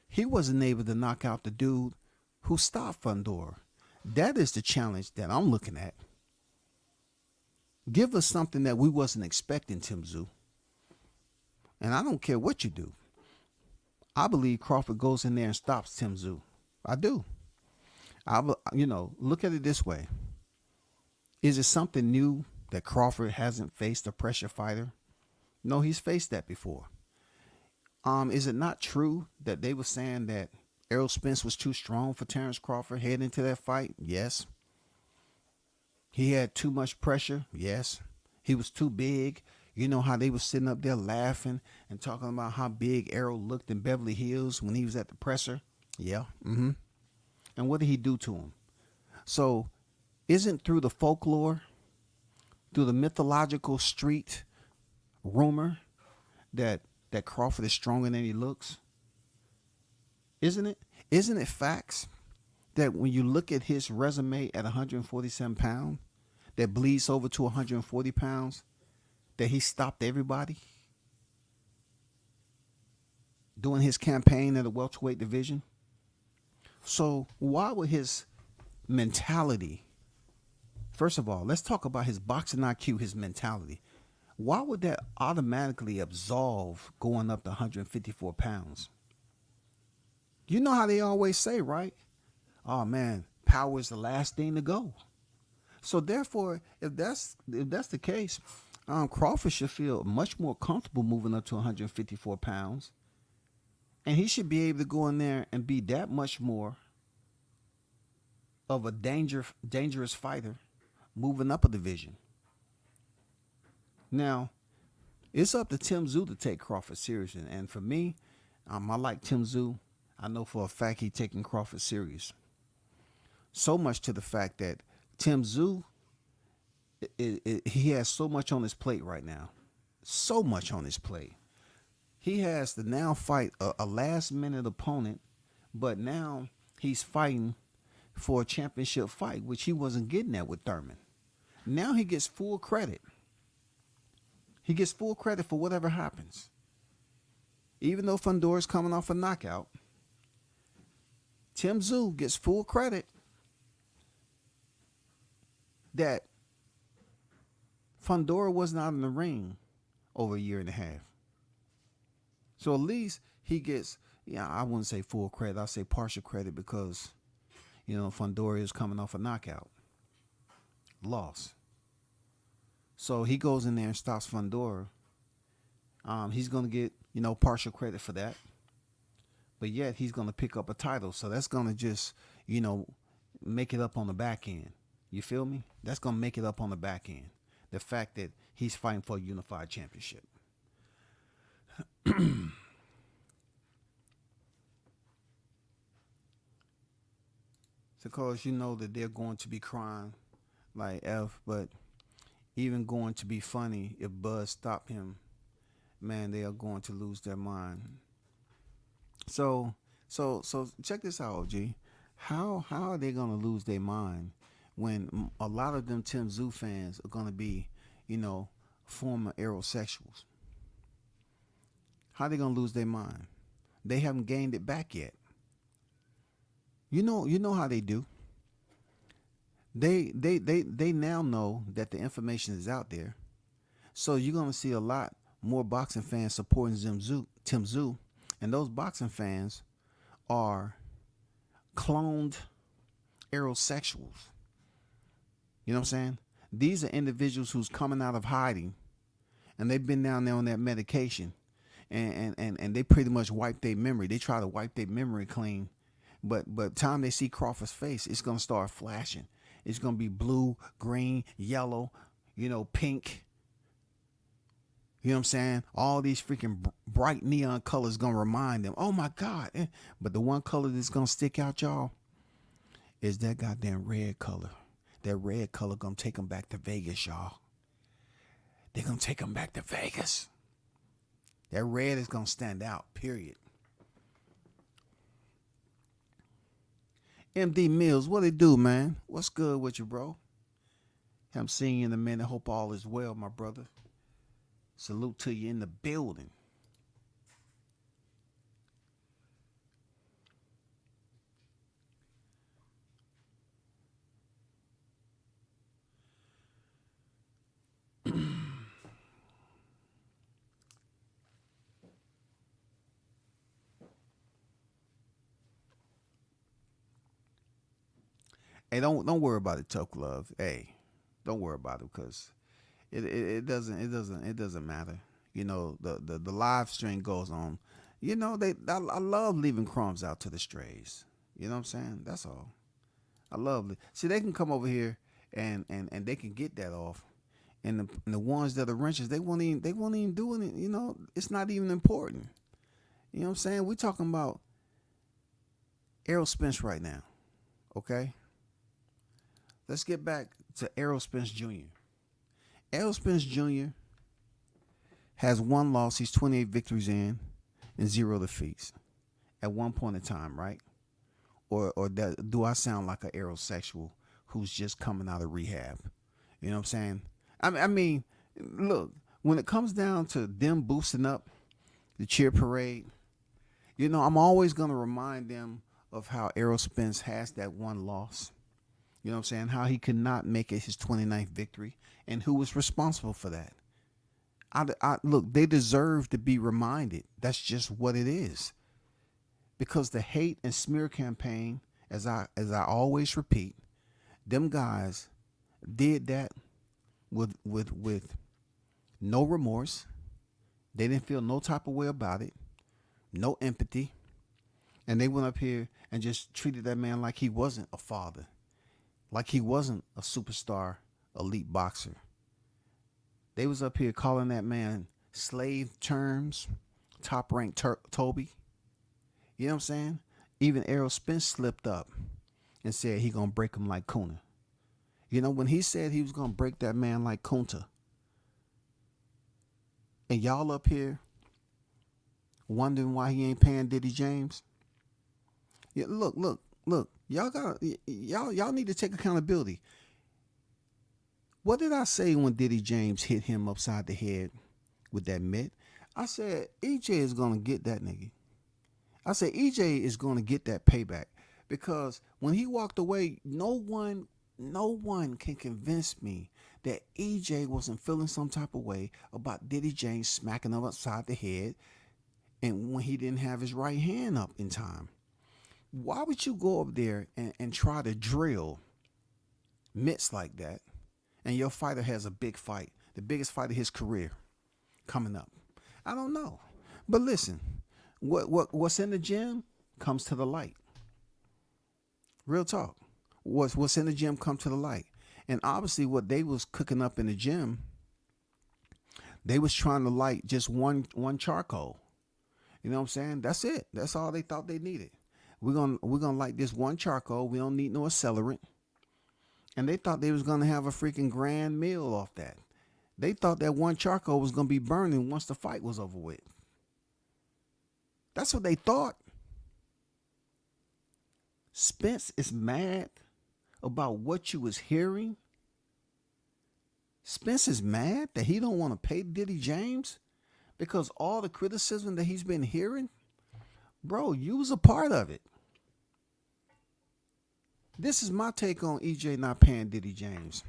He wasn't able to knock out the dude who stopped Fundora. That is the challenge that I'm looking at. Give us something that we wasn't expecting, Tim Tszyu. And I don't care what you do. I believe Crawford goes in there and stops Tim Tszyu. I do. Look at it this way. Is it something new that Crawford hasn't faced a pressure fighter? No, he's faced that before. Is it not true that they were saying that Errol Spence was too strong for Terrence Crawford heading into that fight? Yes. He had too much pressure? Yes. He was too big. You know how they were sitting up there laughing and talking about how big Errol looked in Beverly Hills when he was at the presser? Yeah. And what did he do to him? So isn't through the folklore, through the mythological street rumor that Crawford is stronger than he looks? Isn't it? Isn't it facts that when you look at his resume at 147 pounds, that bleeds over to 140 pounds, that he stopped everybody during his campaign at the welterweight division? So why would his mentality, first of all, let's talk about his boxing IQ, his mentality. Why would that automatically absolve going up to 154 pounds? You know how they always say, right? Oh man, power is the last thing to go. So therefore, if that's the case, Crawford should feel much more comfortable moving up to 154 pounds, and he should be able to go in there and be that much more of a dangerous fighter moving up a division. Now, it's up to Tim Tszyu to take Crawford serious, and for me, I like Tim Tszyu. I know for a fact he's taking Crawford serious. So much to the fact that Tim Tszyu, he has so much on his plate right now. So much on his plate. He has to now fight a last-minute opponent, but now he's fighting for a championship fight, which he wasn't getting at with Thurman. Now he gets full credit. He gets full credit for whatever happens. Even though Fundor's coming off a knockout, Tim Tszyu gets full credit that Fundora was not in the ring over a year and a half. So at least he gets, I wouldn't say full credit, I'll say partial credit because, Fundora is coming off a knockout. Loss. So he goes in there and stops Fundora. He's going to get, partial credit for that. But yet he's going to pick up a title. So that's going to just, make it up on the back end. You feel me? That's going to make it up on the back end. The fact that he's fighting for a unified championship. Because you know that they're going to be crying like F, but even going to be funny if Buzz stopped him, man, they are going to lose their mind. So check this out, OG. How are they going to lose their mind when a lot of them Tim Tszyu fans are going to be, former aerosexuals? How are they going to lose their mind? They haven't gained it back yet. You know how they do. They now know that the information is out there. So you're going to see a lot more boxing fans supporting Tim Tszyu. And those boxing fans are cloned aerosexuals. You know what I'm saying? These are individuals who's coming out of hiding, and they've been down there on that medication, and they pretty much wipe their memory. They try to wipe their memory clean, but time they see Crawford's face, it's gonna start flashing. It's gonna be blue, green, yellow, pink. You know what I'm saying? All these freaking bright neon colors gonna remind them, oh my God. But the one color that's gonna stick out, y'all, is that goddamn red color. That red color gonna take them back to Vegas, y'all. They're gonna take them back to Vegas. That red is gonna stand out, period. MD Mills, what it do, man? What's good with you, bro? I'm seeing you in a minute. Hope all is well, my brother. Salute to you in the building. Hey, don't worry about it, Tough Love. Hey, don't worry about it because it doesn't matter. The live stream goes on. I love leaving crumbs out to the strays. You know what I'm saying? That's all. I love it. See, they can come over here and they can get that off. And the ones that are wrenches, they won't even do it. It's not even important. You know what I'm saying? We're talking about Errol Spence right now. Okay? Let's get back to Errol Spence Jr. Errol Spence Jr. has one loss. He's 28 victories in and 0 defeats at one point in time, right? Or do I sound like an aerosexual who's just coming out of rehab? You know what I'm saying? I mean, look, when it comes down to them boosting up the cheer parade, I'm always going to remind them of how Errol Spence has that one loss. You know what I'm saying? How he could not make it his 29th victory and who was responsible for that. Look, they deserve to be reminded. That's just what it is. Because the hate and smear campaign as I always repeat, them guys did that with no remorse. They didn't feel no type of way about it, no empathy, and they went up here and just treated that man like he wasn't a father, like he wasn't a superstar elite boxer. They was up here calling that man slave terms, top ranked Toby. You know what I'm saying? Even Errol Spence slipped up and said he gonna break him like Kuna. You know, when he said he was gonna break that man like Kunta, and y'all up here wondering why he ain't paying Diddy James. Yeah, look. Y'all need to take accountability. What did I say when Diddy James hit him upside the head with that mitt? I said EJ is gonna get that nigga. I said EJ is gonna get that payback, because when he walked away, no one can convince me that EJ wasn't feeling some type of way about Diddy James smacking him upside the head, and when he didn't have his right hand up in time. Why would you go up there and try to drill mitts like that, and your fighter has a big fight, the biggest fight of his career coming up? I don't know. But listen, what's in the gym comes to the light. Real talk. What's in the gym come to the light. And obviously what they was cooking up in the gym, they was trying to light just one charcoal. You know what I'm saying? That's it. That's all they thought they needed. We're gonna light this one charcoal. We don't need no accelerant. And they thought they was gonna have a freaking grand meal off that. They thought that one charcoal was gonna be burning once the fight was over with. That's what they thought. Spence is mad about what you was hearing. Spence is mad that he don't want to pay Diddy James because all the criticism that he's been hearing. Bro, you was a part of it. This is my take on EJ not paying Diddy James.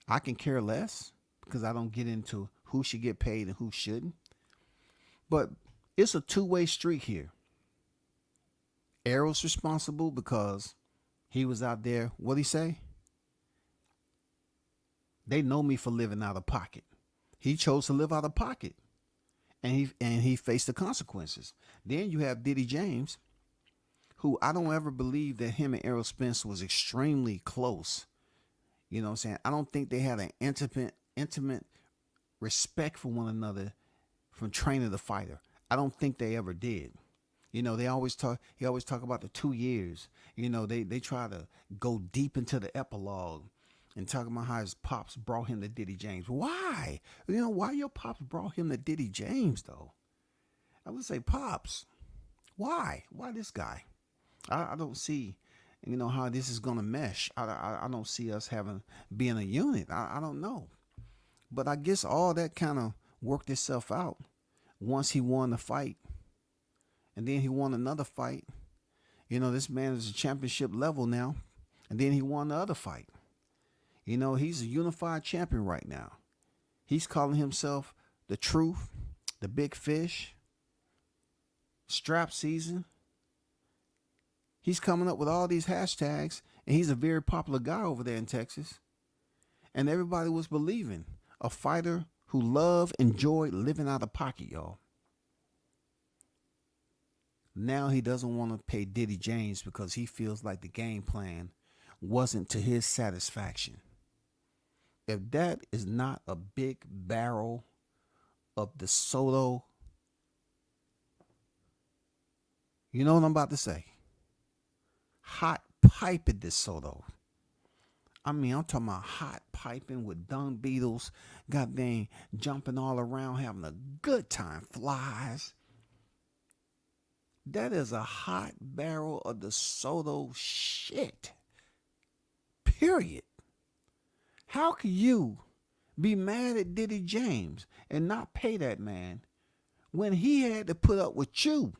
I can care less because I don't get into who should get paid and who shouldn't. But it's a two-way street here. Errol's responsible because he was out there. What'd he say? They know me for living out of pocket. He chose to live out of pocket, and he faced the consequences. Then you have Diddy James, who I don't ever believe that him and Errol Spence was extremely close. You know what I'm saying? I don't think they had an intimate respect for one another from training the fighter. I don't think they ever did. You know, he always talk about the 2 years. You know, they try to go deep into the epilogue and talk about how his pops brought him to Diddy James. Why? You know, why your pops brought him to Diddy James, though? I would say, Pops, why? Why this guy? I don't see, you know, how this is going to mesh. I don't see us being a unit. I don't know. But I guess all that kind of worked itself out once he won the fight. And then he won another fight. You know, this man is a championship level now. And then he won the other fight. You know, he's a unified champion right now. He's calling himself the Truth, the Big Fish, Strap Season. He's coming up with all these hashtags, and he's a very popular guy over there in Texas. And everybody was believing a fighter who loved, enjoyed living out of pocket, y'all. Now he doesn't want to pay Diddy James because he feels like the game plan wasn't to his satisfaction. If that is not a big barrel of DeSoto, you know what I'm about to say? Hot piping DeSoto. I mean, I'm talking about hot piping with dung beetles, goddamn jumping all around, having a good time, flies. That is a hot barrel of DeSoto shit. Period. How can you be mad at Diddy James and not pay that man when he had to put up with you?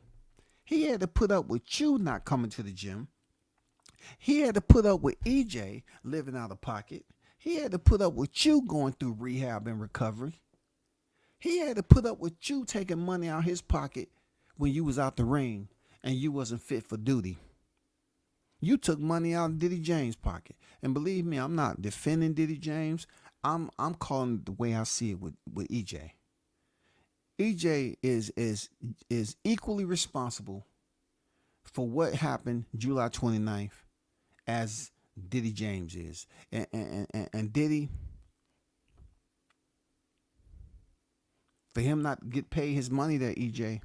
He had to put up with you not coming to the gym. He had to put up with EJ living out of pocket. He had to put up with you going through rehab and recovery. He had to put up with you taking money out of his pocket when you was out the ring and you wasn't fit for duty. You took money out of Diddy James' pocket. And believe me, I'm not defending Diddy James. I'm calling it the way I see it with EJ. EJ is equally responsible for what happened July 29th as Diddy James is. And Diddy, for him not to get paid his money there, EJ,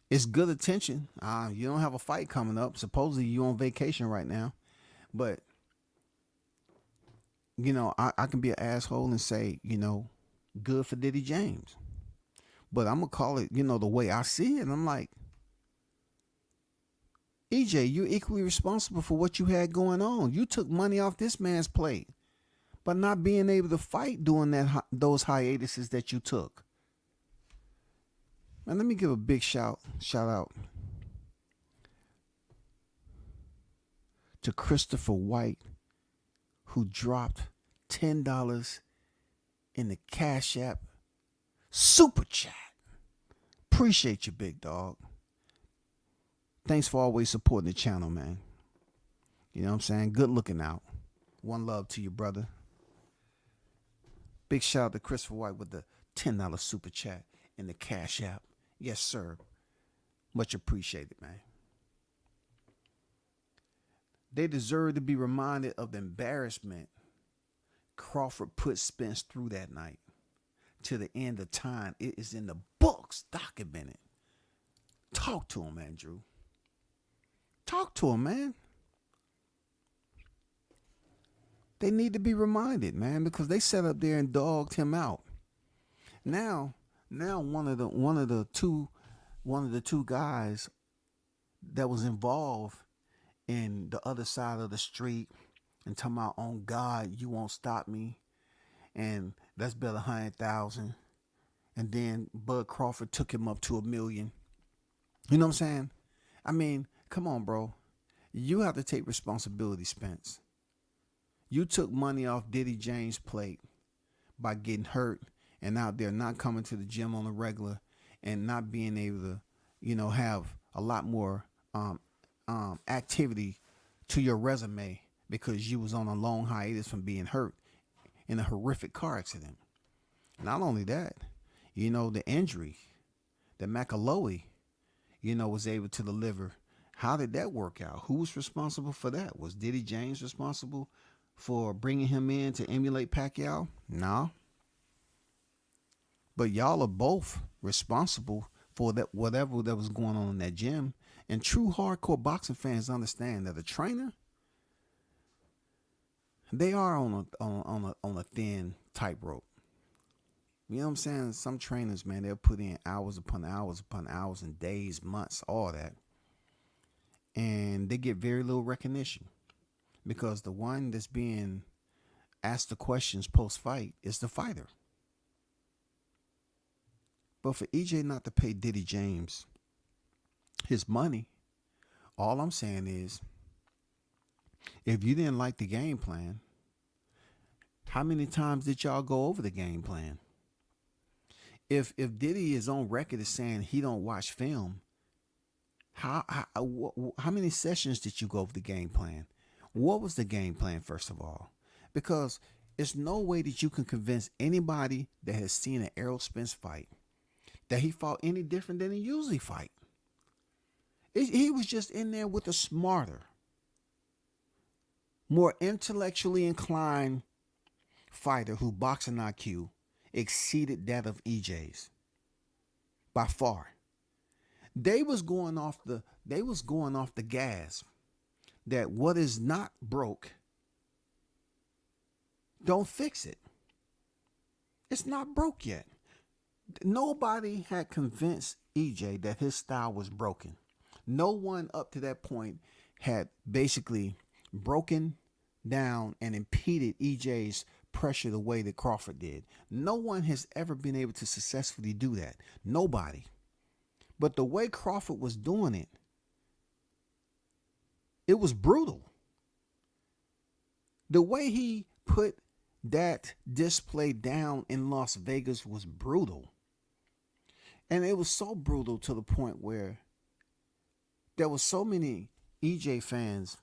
it's good attention. You don't have a fight coming up. Supposedly you on vacation right now. But, you know, I can be an asshole and say, you know, good for Diddy James. But I'm going to call it, you know, the way I see it. I'm like, EJ, you're equally responsible for what you had going on. You took money off this man's plate by not being able to fight during those hiatuses that you took. And let me give a big shout out to Christopher White, who dropped $10 in the Cash App Super Chat. Appreciate you, big dog. Thanks for always supporting the channel, man. You know what I'm saying? Good looking out. One love to you, brother. Big shout out to Christopher White with the $10 Super Chat in the Cash App. Yes, sir. Much appreciated, man. They deserve to be reminded of the embarrassment Crawford put Spence through that night. To the end of time. It is in the books, documented. Talk to him, Andrew. Talk to him, man. They need to be reminded, man, because they sat up there and dogged him out. Now one of the two guys that was involved in the other side of the street and talking about, on God, you won't stop me, and let's bet 100,000. And then Bud Crawford took him up to $1 million. You know what I'm saying? I mean, come on, bro. You have to take responsibility, Spence. You took money off Diddy James' plate by getting hurt and out there not coming to the gym on a regular and not being able to, you know, have a lot more activity to your resume because you was on a long hiatus from being hurt in a horrific car accident. Not only that, you know, the injury that McAlowy, you know, was able to deliver. How did that work out? Who was responsible for that? Was Diddy James responsible for bringing him in to emulate Pacquiao? No. But y'all are both responsible for that, whatever that was going on in that gym. And true hardcore boxing fans understand that a trainer, they are on a thin tightrope. You know what I'm saying? Some trainers, man, they'll put in hours upon hours upon hours and days, months, all that. And they get very little recognition because the one that's being asked the questions post-fight is the fighter. But for EJ not to pay Diddy James his money, all I'm saying is, if you didn't like the game plan, how many times did y'all go over the game plan? If Diddy is on record as saying he don't watch film, how many sessions did you go over the game plan? What was the game plan, first of all? Because there's no way that you can convince anybody that has seen an Errol Spence fight that he fought any different than he usually fight. He was just in there with a smarter, more intellectually inclined fighter who boxing IQ exceeded that of EJ's by far. They was going off the gas that what is not broke, don't fix it. It's not broke yet. Nobody had convinced EJ that his style was broken. No one up to that point had basically broken down and impeded EJ's pressure the way that Crawford did. No one has ever been able to successfully do that. Nobody. But the way Crawford was doing it, it was brutal. The way he put that display down in Las Vegas was brutal. And it was so brutal to the point where there was so many EJ fans,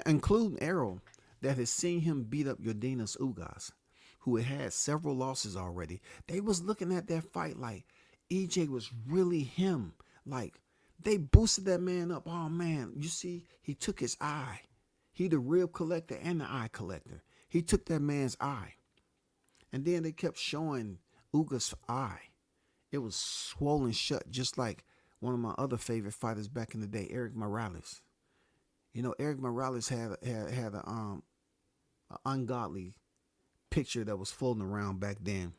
including Errol, that had seen him beat up Yordenis Ugas, who had several losses already. They was looking at that fight like EJ was really him. Like, they boosted that man up. Oh man, you see, he took his eye. He the rib collector and the eye collector. He took that man's eye. And then they kept showing Ugas' eye. It was swollen shut, just like one of my other favorite fighters back in the day, Eric Morales. You know, Eric Morales had a ungodly picture that was floating around back then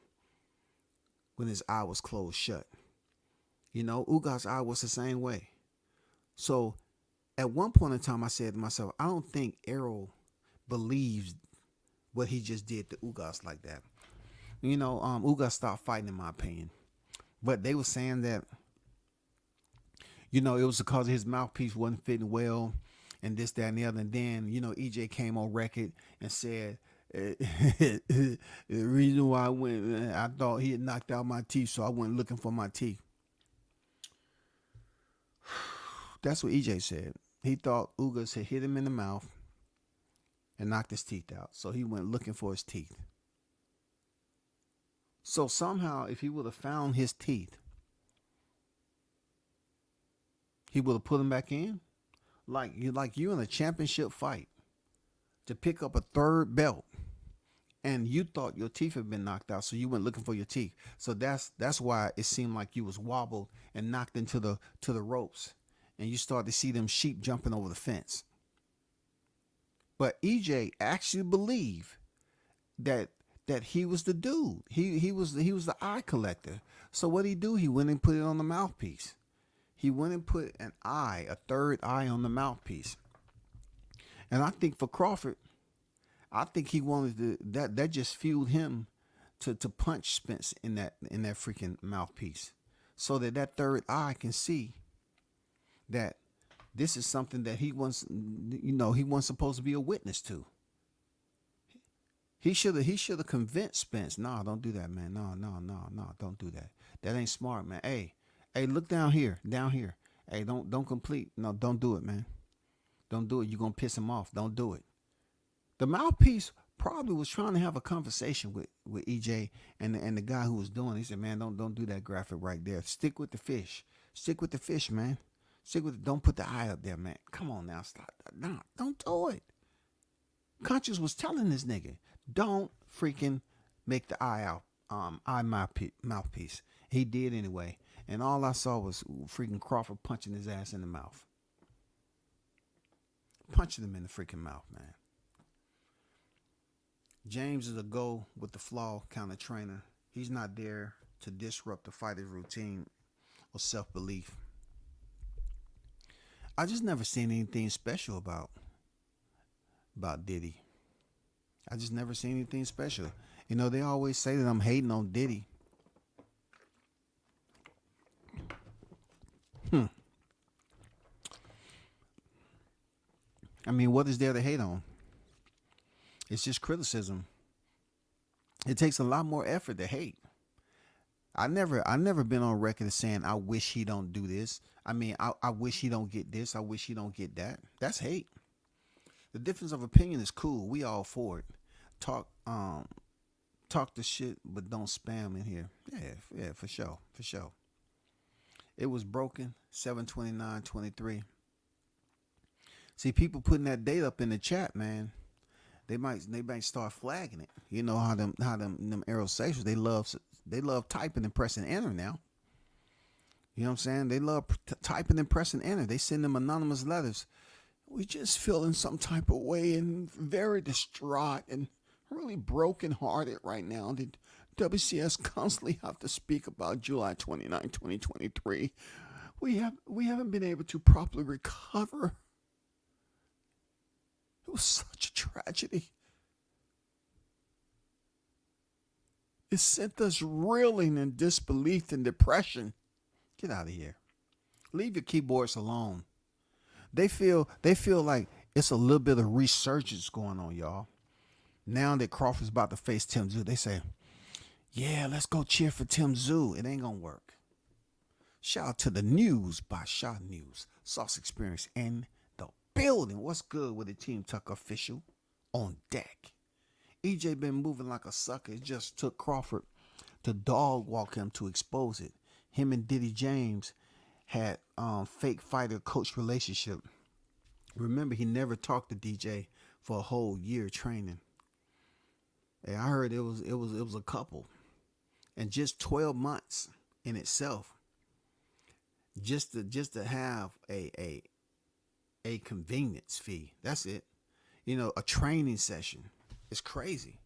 when his eye was closed shut. You know, Ugas' eye was the same way. So at one point in time, I said to myself, I don't think Errol believes what he just did to Ugas like that. You know, Ugas stopped fighting, in my opinion. But they were saying that, you know, it was because his mouthpiece wasn't fitting well and this, that, and the other. And then, you know, EJ came on record and said, the reason why I thought he had knocked out my teeth, so I went looking for my teeth. That's what EJ said. He thought Ugas had hit him in the mouth and knocked his teeth out, so he went looking for his teeth. So somehow, if he would have found his teeth, he would have put them back in. Like you in a championship fight to pick up a third belt, and you thought your teeth had been knocked out, so you went looking for your teeth. So that's why it seemed like you was wobbled and knocked into the ropes, and you started to see them sheep jumping over the fence. But EJ actually believed that he was the dude. He was the eye collector. So what he do? He went and put it on the mouthpiece. He went and put an eye, a third eye, on the mouthpiece. And I think for Crawford, I think he wanted to, that just fueled him to punch Spence in that freaking mouthpiece, so that third eye can see that this is something that he wasn't supposed to be a witness to. He should have convinced Spence. No, don't do that, man. No, don't do that. That ain't smart, man. Hey, look down here. Hey, don't complete. No, don't do it, man. Don't do it. You're gonna piss him off. Don't do it. The mouthpiece probably was trying to have a conversation with EJ and the guy who was doing it. He said, man, don't do that graphic right there. Stick with the fish. Stick with the fish, man. Stick with it. Don't put the eye up there, man. Come on now. Stop. No, don't do it. Conscious was telling this nigga, don't freaking make the eye mouthpiece. He did anyway. And all I saw was freaking Crawford punching his ass in the mouth. Punching him in the freaking mouth, man. James is a go with the flaw kind of trainer. He's not there to disrupt the fighter's routine or self-belief. I just never seen anything special about Diddy. I just never seen anything special. You know, they always say that I'm hating on Diddy. I mean, what is there to hate on? It's just criticism. It takes a lot more effort to hate. I never been on record as saying I wish he don't do this. I mean, I wish he don't get this. I wish he don't get that. That's hate. The difference of opinion is cool. We all for it. Talk the shit, but don't spam in here. Yeah, for sure. It was broken 7/29/23. See, people putting that date up in the chat, man. They might start flagging it. You know how them aerosexuals, they love typing and pressing enter now. You know what I'm saying? They love typing and pressing enter. They send them anonymous letters. We just feeling some type of way and very distraught and really brokenhearted right now. Did WCS constantly have to speak about July 29, 2023? We haven't been able to properly recover. It was such a tragedy. It sent us reeling in disbelief and depression. Get out of here. Leave your keyboards alone. They feel like it's a little bit of resurgence going on, y'all. Now that Crawford's about to face Tim Tszyu, they say, yeah, let's go cheer for Tim Tszyu. It ain't gonna work. Shout out to the news by Shaw News. Sauce Experience in the building. What's good with the Team Tuck official on deck? EJ been moving like a sucker. It just took Crawford to dog walk him to expose it. Him and Diddy James had fake fighter coach relationship. Remember, he never talked to DJ for a whole year training. And I heard it was a couple, and just 12 months in itself, just to have a convenience fee. That's it. You know, a training session. It's crazy,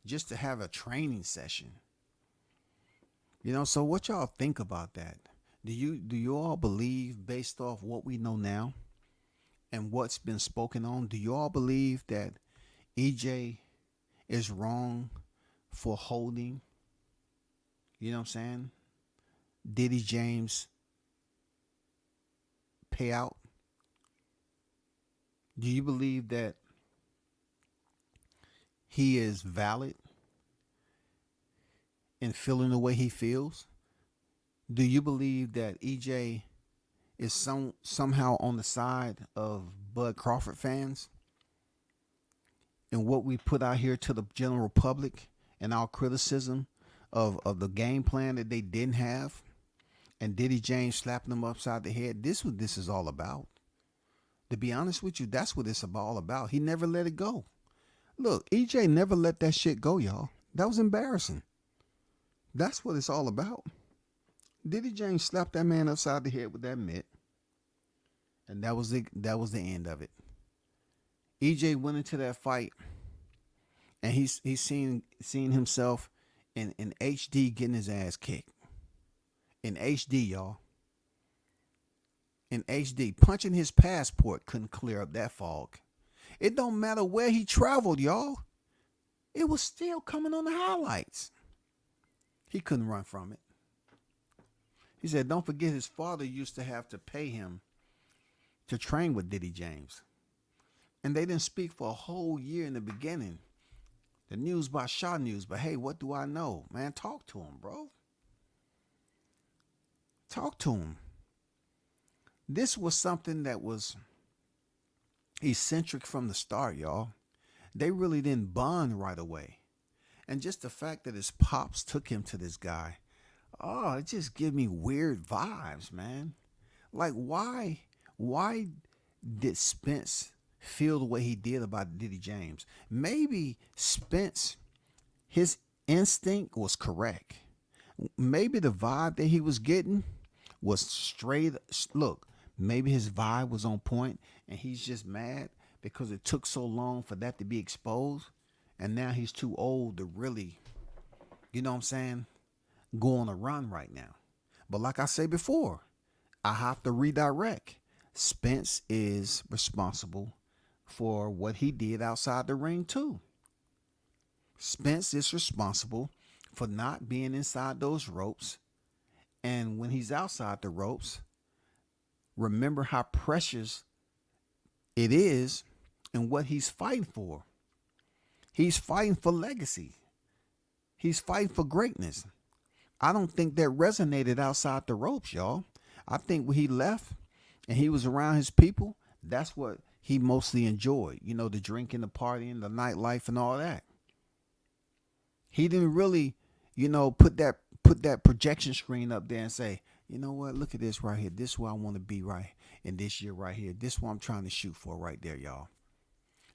just to have a training session. You know, so what y'all think about that? Do you all believe, based off what we know now and what's been spoken on, do you all believe that EJ is wrong for holding, you know what I'm saying, Diddy James payout? Do you believe that he is valid in feeling the way he feels? Do you believe that EJ is somehow on the side of Bud Crawford fans and what we put out here to the general public and our criticism of the game plan that they didn't have, and Diddy James slapping them upside the head? This is what this is all about. To be honest with you, that's what it's all about. He never let it go. Look, EJ never let that shit go, y'all. That was embarrassing. That's what it's all about. Diddy James slapped that man upside the head with that mitt, and that was the end of it. EJ went into that fight, and he's seen himself in HD getting his ass kicked. In HD, y'all. In HD, punching his passport couldn't clear up that fog. It don't matter where he traveled, y'all. It was still coming on the highlights. He couldn't run from it. He said, don't forget his father used to have to pay him to train with Diddy James. And they didn't speak for a whole year in the beginning. The news by Shaw News. But hey, what do I know? Man, talk to him, bro. Talk to him. This was something that was eccentric from the start, y'all. They really didn't bond right away. And just the fact that his pops took him to this guy, oh, it just gives me weird vibes, man. Like, why did Spence feel the way he did about Diddy James? Maybe Spence, his instinct was correct. Maybe the vibe that he was getting was straight. Look, maybe his vibe was on point, and he's just mad because it took so long for that to be exposed, and now he's too old to really, you know what I'm saying, go on a run right now. But like I said before, I have to redirect. Spence is responsible for what he did outside the ring too. Spence is responsible for not being inside those ropes. And when he's outside the ropes, remember how precious it is and what he's fighting for. He's fighting for legacy. He's fighting for greatness. I don't think that resonated outside the ropes, y'all. I think when he left and he was around his people, that's what he mostly enjoyed. You know, the drinking, the partying, the nightlife, and all that. He didn't really, you know, put that projection screen up there and say, you know what, look at this right here. This is where I want to be right in this year right here. This is what I'm trying to shoot for right there, y'all.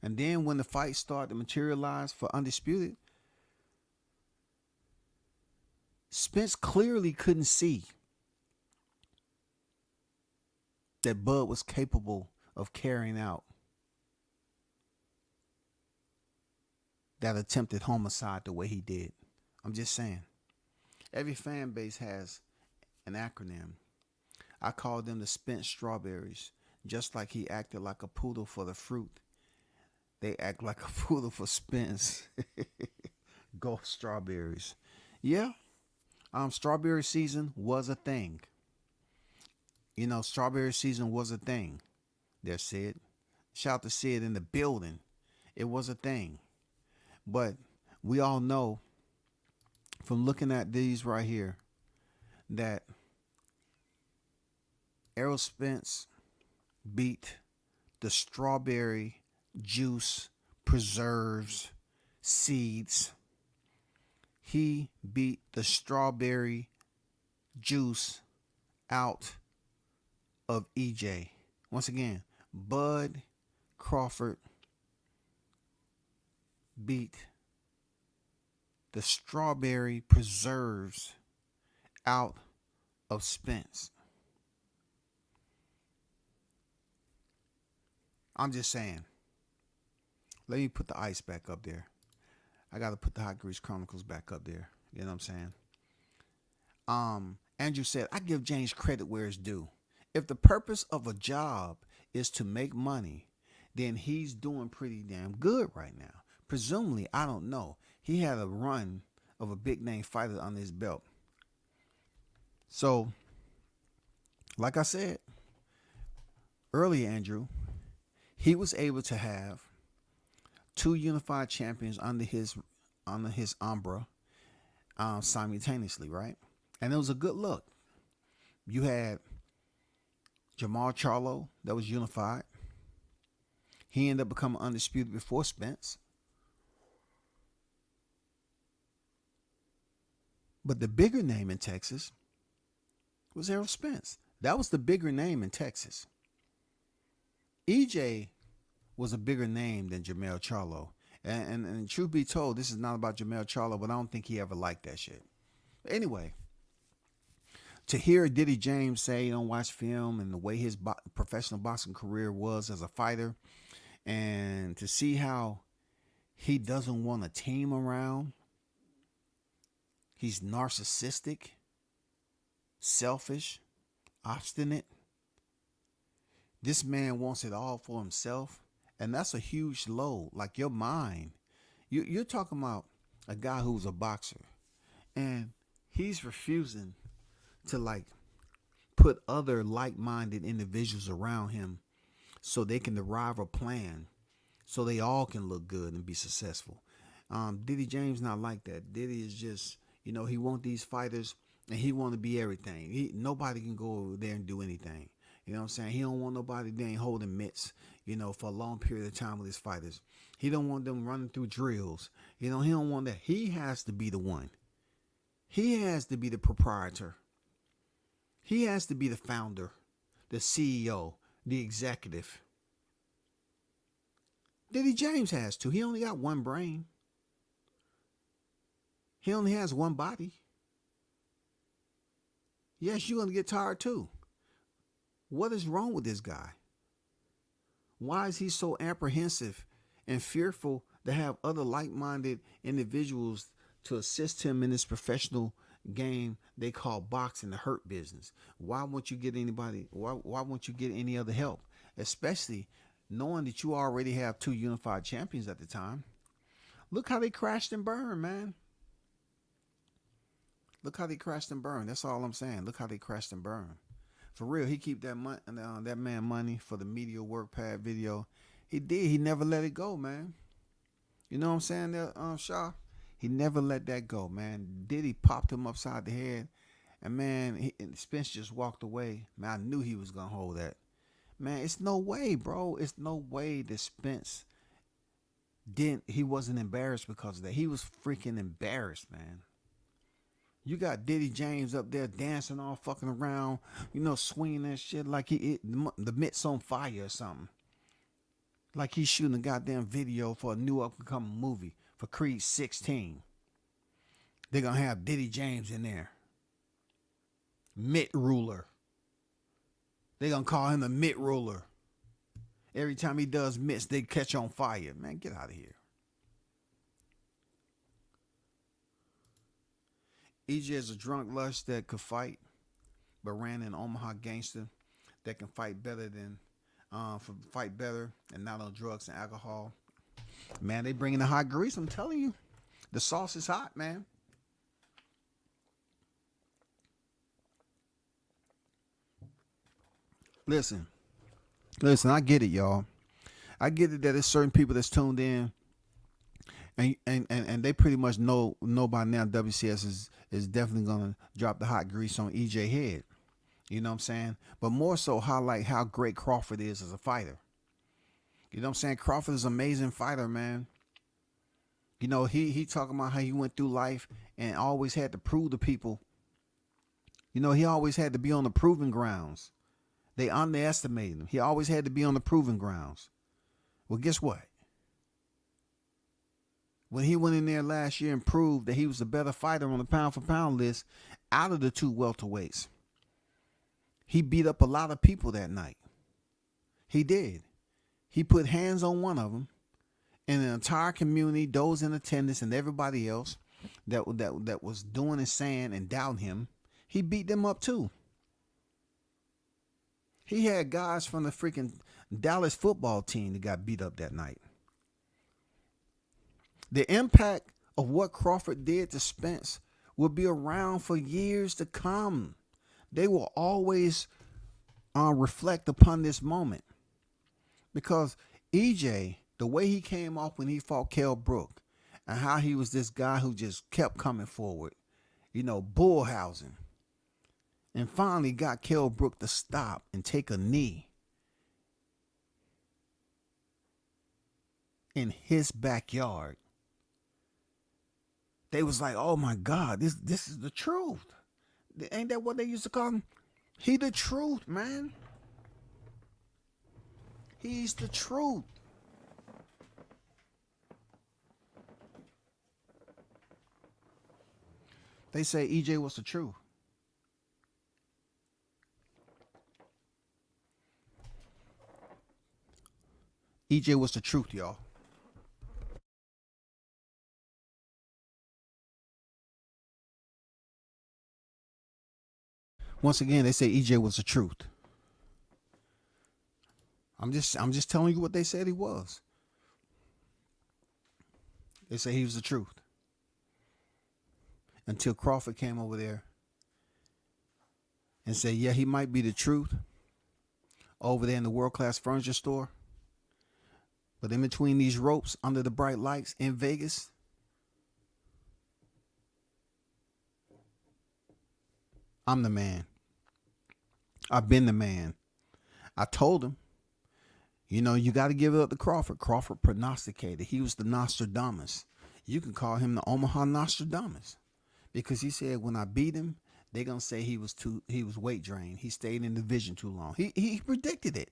And then when the fight started to materialize for Undisputed, Spence clearly couldn't see that Bud was capable of carrying out that attempted homicide the way he did. I'm just saying. Every fan base has an acronym. I call them the Spence Strawberries. Just like he acted like a poodle for the fruit, they act like a poodle for Spence. Go Strawberries. Yeah. Strawberry season was a thing. You know, strawberry season was a thing. There's Sid. Shout out to Sid in the building. It was a thing. But we all know from looking at these right here that Errol Spence beat the strawberry juice preserves seeds. He beat the strawberry juice out of EJ. Once again, Bud Crawford beat the strawberry preserves out of Spence. I'm just saying. Let me put the ice back up there. I got to put the Hot Grease Chronicles back up there. You know what I'm saying? Andrew said, I give James credit where it's due. If the purpose of a job is to make money, then he's doing pretty damn good right now. Presumably, I don't know. He had a run of a big name fighter under his belt. So, like I said earlier, Andrew, he was able to have 2 unified champions under his umbrella simultaneously, right? And it was a good look. You had Jamal Charlo that was unified. He ended up becoming undisputed before Spence. But the bigger name in Texas was Errol Spence. That was the bigger name in Texas. EJ was a bigger name than Jamal Charlo. And truth be told, this is not about Jamal Charlo, but I don't think he ever liked that shit. Anyway, to hear Diddy James say he don't watch film and the way his professional boxing career was as a fighter, and to see how he doesn't want a team around, he's narcissistic, selfish, obstinate. This man wants it all for himself. And that's a huge load. Like your mind. You're talking about a guy who's a boxer. And he's refusing to like put other like-minded individuals around him so they can derive a plan. So they all can look good and be successful. Diddy James not like that. Diddy is just, he want these fighters and he want to be everything. Nobody can go over there and do anything. You know what I'm saying? He don't want nobody that ain't holding mitts, for a long period of time with his fighters. He don't want them running through drills. He don't want that. He has to be the one. He has to be the proprietor. He has to be the founder, the CEO, the executive. Diddy James has to. He only got one brain. He only has one body. Yes, you're going to get tired too. What is wrong with this guy? Why is he so apprehensive and fearful to have other like-minded individuals to assist him in this professional game they call boxing, the hurt business? Why won't you get anybody? Why won't you get any other help? Especially knowing that you already have 2 unified champions at the time. Look how they crashed and burned, man. Look how they crashed and burned. That's all I'm saying. Look how they crashed and burned. For real, he keep that man money for the media work pad video. He did. He never let it go, man. You know what I'm saying there, Shaw? He never let that go, man. Diddy popped him upside the head. And, man, Spence just walked away. Man, I knew he was going to hold that. Man, it's no way, bro. It's no way that Spence he wasn't embarrassed because of that. He was freaking embarrassed, man. You got Diddy James up there dancing all fucking around, swinging that shit like the mitt's on fire or something. Like he's shooting a goddamn video for a new up-and-coming movie for Creed 16. They're going to have Diddy James in there. Mitt ruler. They're going to call him the mitt ruler. Every time he does mitts, they catch on fire. Man, get out of here. EJ is a drunk lush that could fight, but ran an Omaha gangster that can fight better and not on drugs and alcohol. Man, they bringing the hot grease. I'm telling you, the sauce is hot, man. Listen, I get it, y'all. I get it that there's certain people that's tuned in and they pretty much know by now WCS is definitely gonna drop the hot grease on EJ head. You know what I'm saying? But more so highlight how great Crawford is as a fighter. You know what I'm saying? Crawford is an amazing fighter, man. You know, he talking about how he went through life and always had to prove to people. You know, he always had to be on the proving grounds. They underestimated him. He always had to be on the proving grounds. Well, guess what? When he went in there last year and proved that he was the better fighter on the pound for pound list out of the two welterweights, he beat up a lot of people that night. He did. He put hands on one of them, and the entire community, those in attendance and everybody else that was doing and saying and doubting him, he beat them up too. He had guys from the freaking Dallas football team that got beat up that night. The impact of what Crawford did to Spence will be around for years to come. They will always reflect upon this moment. Because EJ, the way he came off when he fought Kell Brook, and how he was this guy who just kept coming forward, you know, bullhousing, and finally got Kell Brook to stop and take a knee in his backyard. They was like, oh my God, this is the truth. Ain't that what they used to call him? He the truth, man. He's the truth. They say EJ was the truth. EJ was the truth, y'all. Once again, they say EJ was the truth. I'm just telling you what they said he was. They say he was the truth. Until Crawford came over there and said, yeah, he might be the truth over there in the world-class furniture store. But in between these ropes, under the bright lights in Vegas, I'm the man. I've been the man. I told him, you know, you got to give it up to Crawford. Crawford prognosticated. He was the Nostradamus. You can call him the Omaha Nostradamus. Because he said, when I beat him, they're going to say he was weight drained. He stayed in the division too long. He predicted it.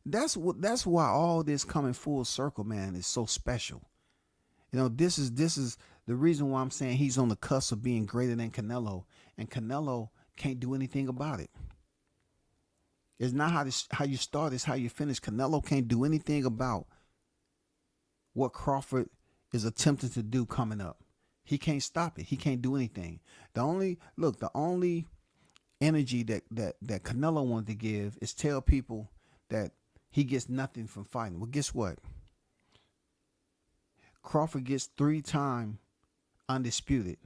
That's why all this coming full circle, man, is so special. You know, this is the reason why I'm saying he's on the cusp of being greater than Canelo, and Canelo can't do anything about it. It's not how you start, it's how you finish. Canelo can't do anything about what Crawford is attempting to do coming up. He can't stop it. He can't do anything. The only energy that Canelo wanted to give is tell people that he gets nothing from fighting. Well, guess what? Crawford gets 3-time undisputed.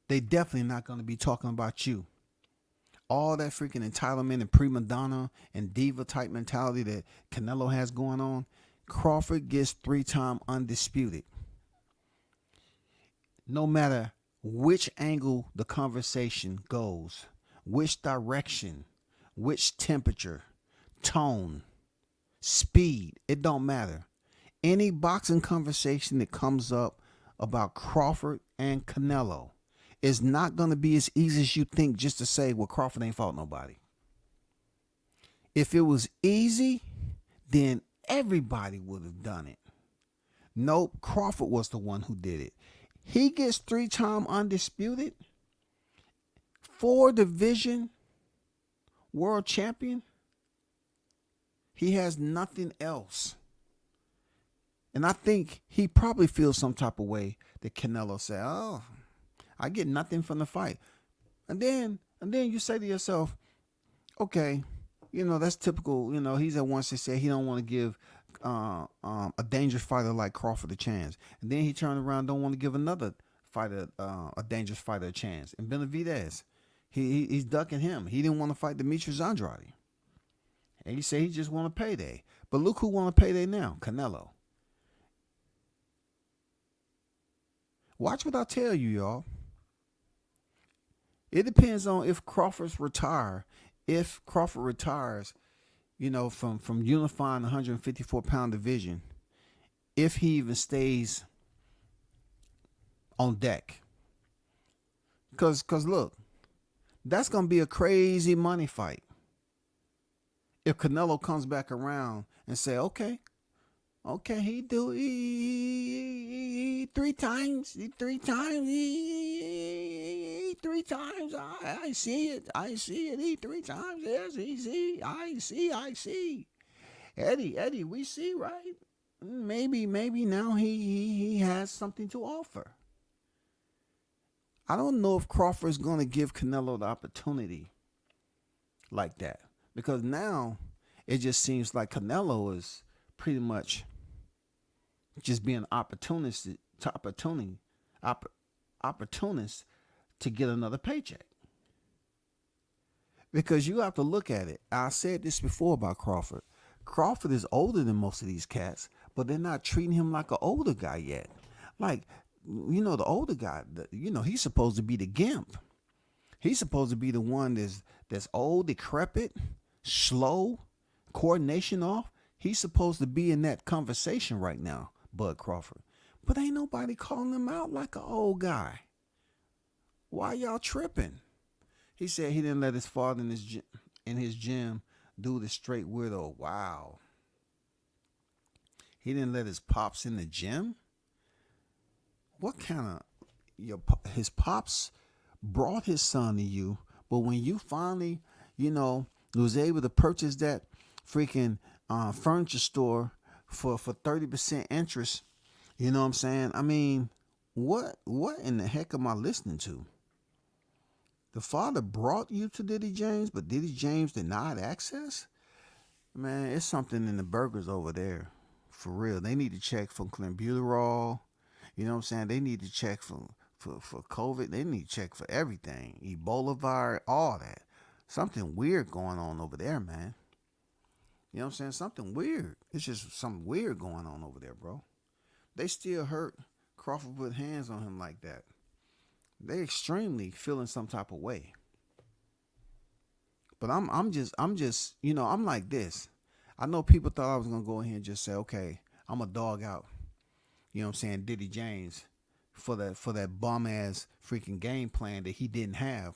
They definitely not going to be talking about you. All that freaking entitlement and prima donna and diva type mentality that Canelo has going on, Crawford gets 3-time undisputed. No matter which angle the conversation goes, which direction, which temperature, tone, speed, it don't matter. Any boxing conversation that comes up about Crawford and Canelo is not going to be as easy as you think just to say, well, Crawford ain't fought nobody. If it was easy, then everybody would have done it. Nope, Crawford was the one who did it. He gets 3-time undisputed, 4-division world champion. He has nothing else. And I think he probably feels some type of way that Canelo said, oh, I get nothing from the fight. And then you say to yourself, okay, you know, that's typical. You know, he's at once to say he don't want to give a dangerous fighter like Crawford a chance. And then he turned around, don't want to give another fighter, a dangerous fighter a chance. And Benavidez, he's ducking him. He didn't want to fight Demetrius Andrade. And he said he just want a payday. But look who want a payday now, Canelo. Watch what I tell you, y'all. It depends on if Crawford's retire. If Crawford retires, from unifying the 154-pound division, if he even stays on deck. Cause look, that's gonna be a crazy money fight. If Canelo comes back around and say, okay, he do he three times, he three times. I see it. He three times. Yes, he see. I see. Eddie, we see, right? Maybe now he has something to offer. I don't know if Crawford's going to give Canelo the opportunity like that, because now it just seems like Canelo is pretty much just being opportunist to get another paycheck. Because you have to look at it. I said this before about Crawford. Crawford is older than most of these cats, but they're not treating him like an older guy yet. Like, the older guy, he's supposed to be the gimp. He's supposed to be the one that's old, decrepit, slow, coordination off. He's supposed to be in that conversation right now, Bud Crawford. But ain't nobody calling him out like an old guy. Why y'all tripping? He said he didn't let his father in his gym do the straight widow. Wow. He didn't let his pops in the gym? What kind of his pops brought his son to you, but when you finally, was able to purchase that freaking furniture store for 30% interest, you know what I'm saying? I mean, what in the heck am I listening to? The father brought you to Diddy James, but Diddy James denied access? Man, it's something in the burgers over there. For real. They need to check for clenbuterol. You know what I'm saying? They need to check for COVID. They need to check for everything. Ebola virus, all that. Something weird going on over there, man. You know what I'm saying? Something weird. It's just something weird going on over there, bro. They still hurt Crawford put hands on him like that. They extremely feeling some type of way. But I'm just, I'm like this. I know people thought I was gonna go in here and just say, okay, I'm a dog out. You know what I'm saying, Diddy James, for that bum ass freaking game plan that he didn't have.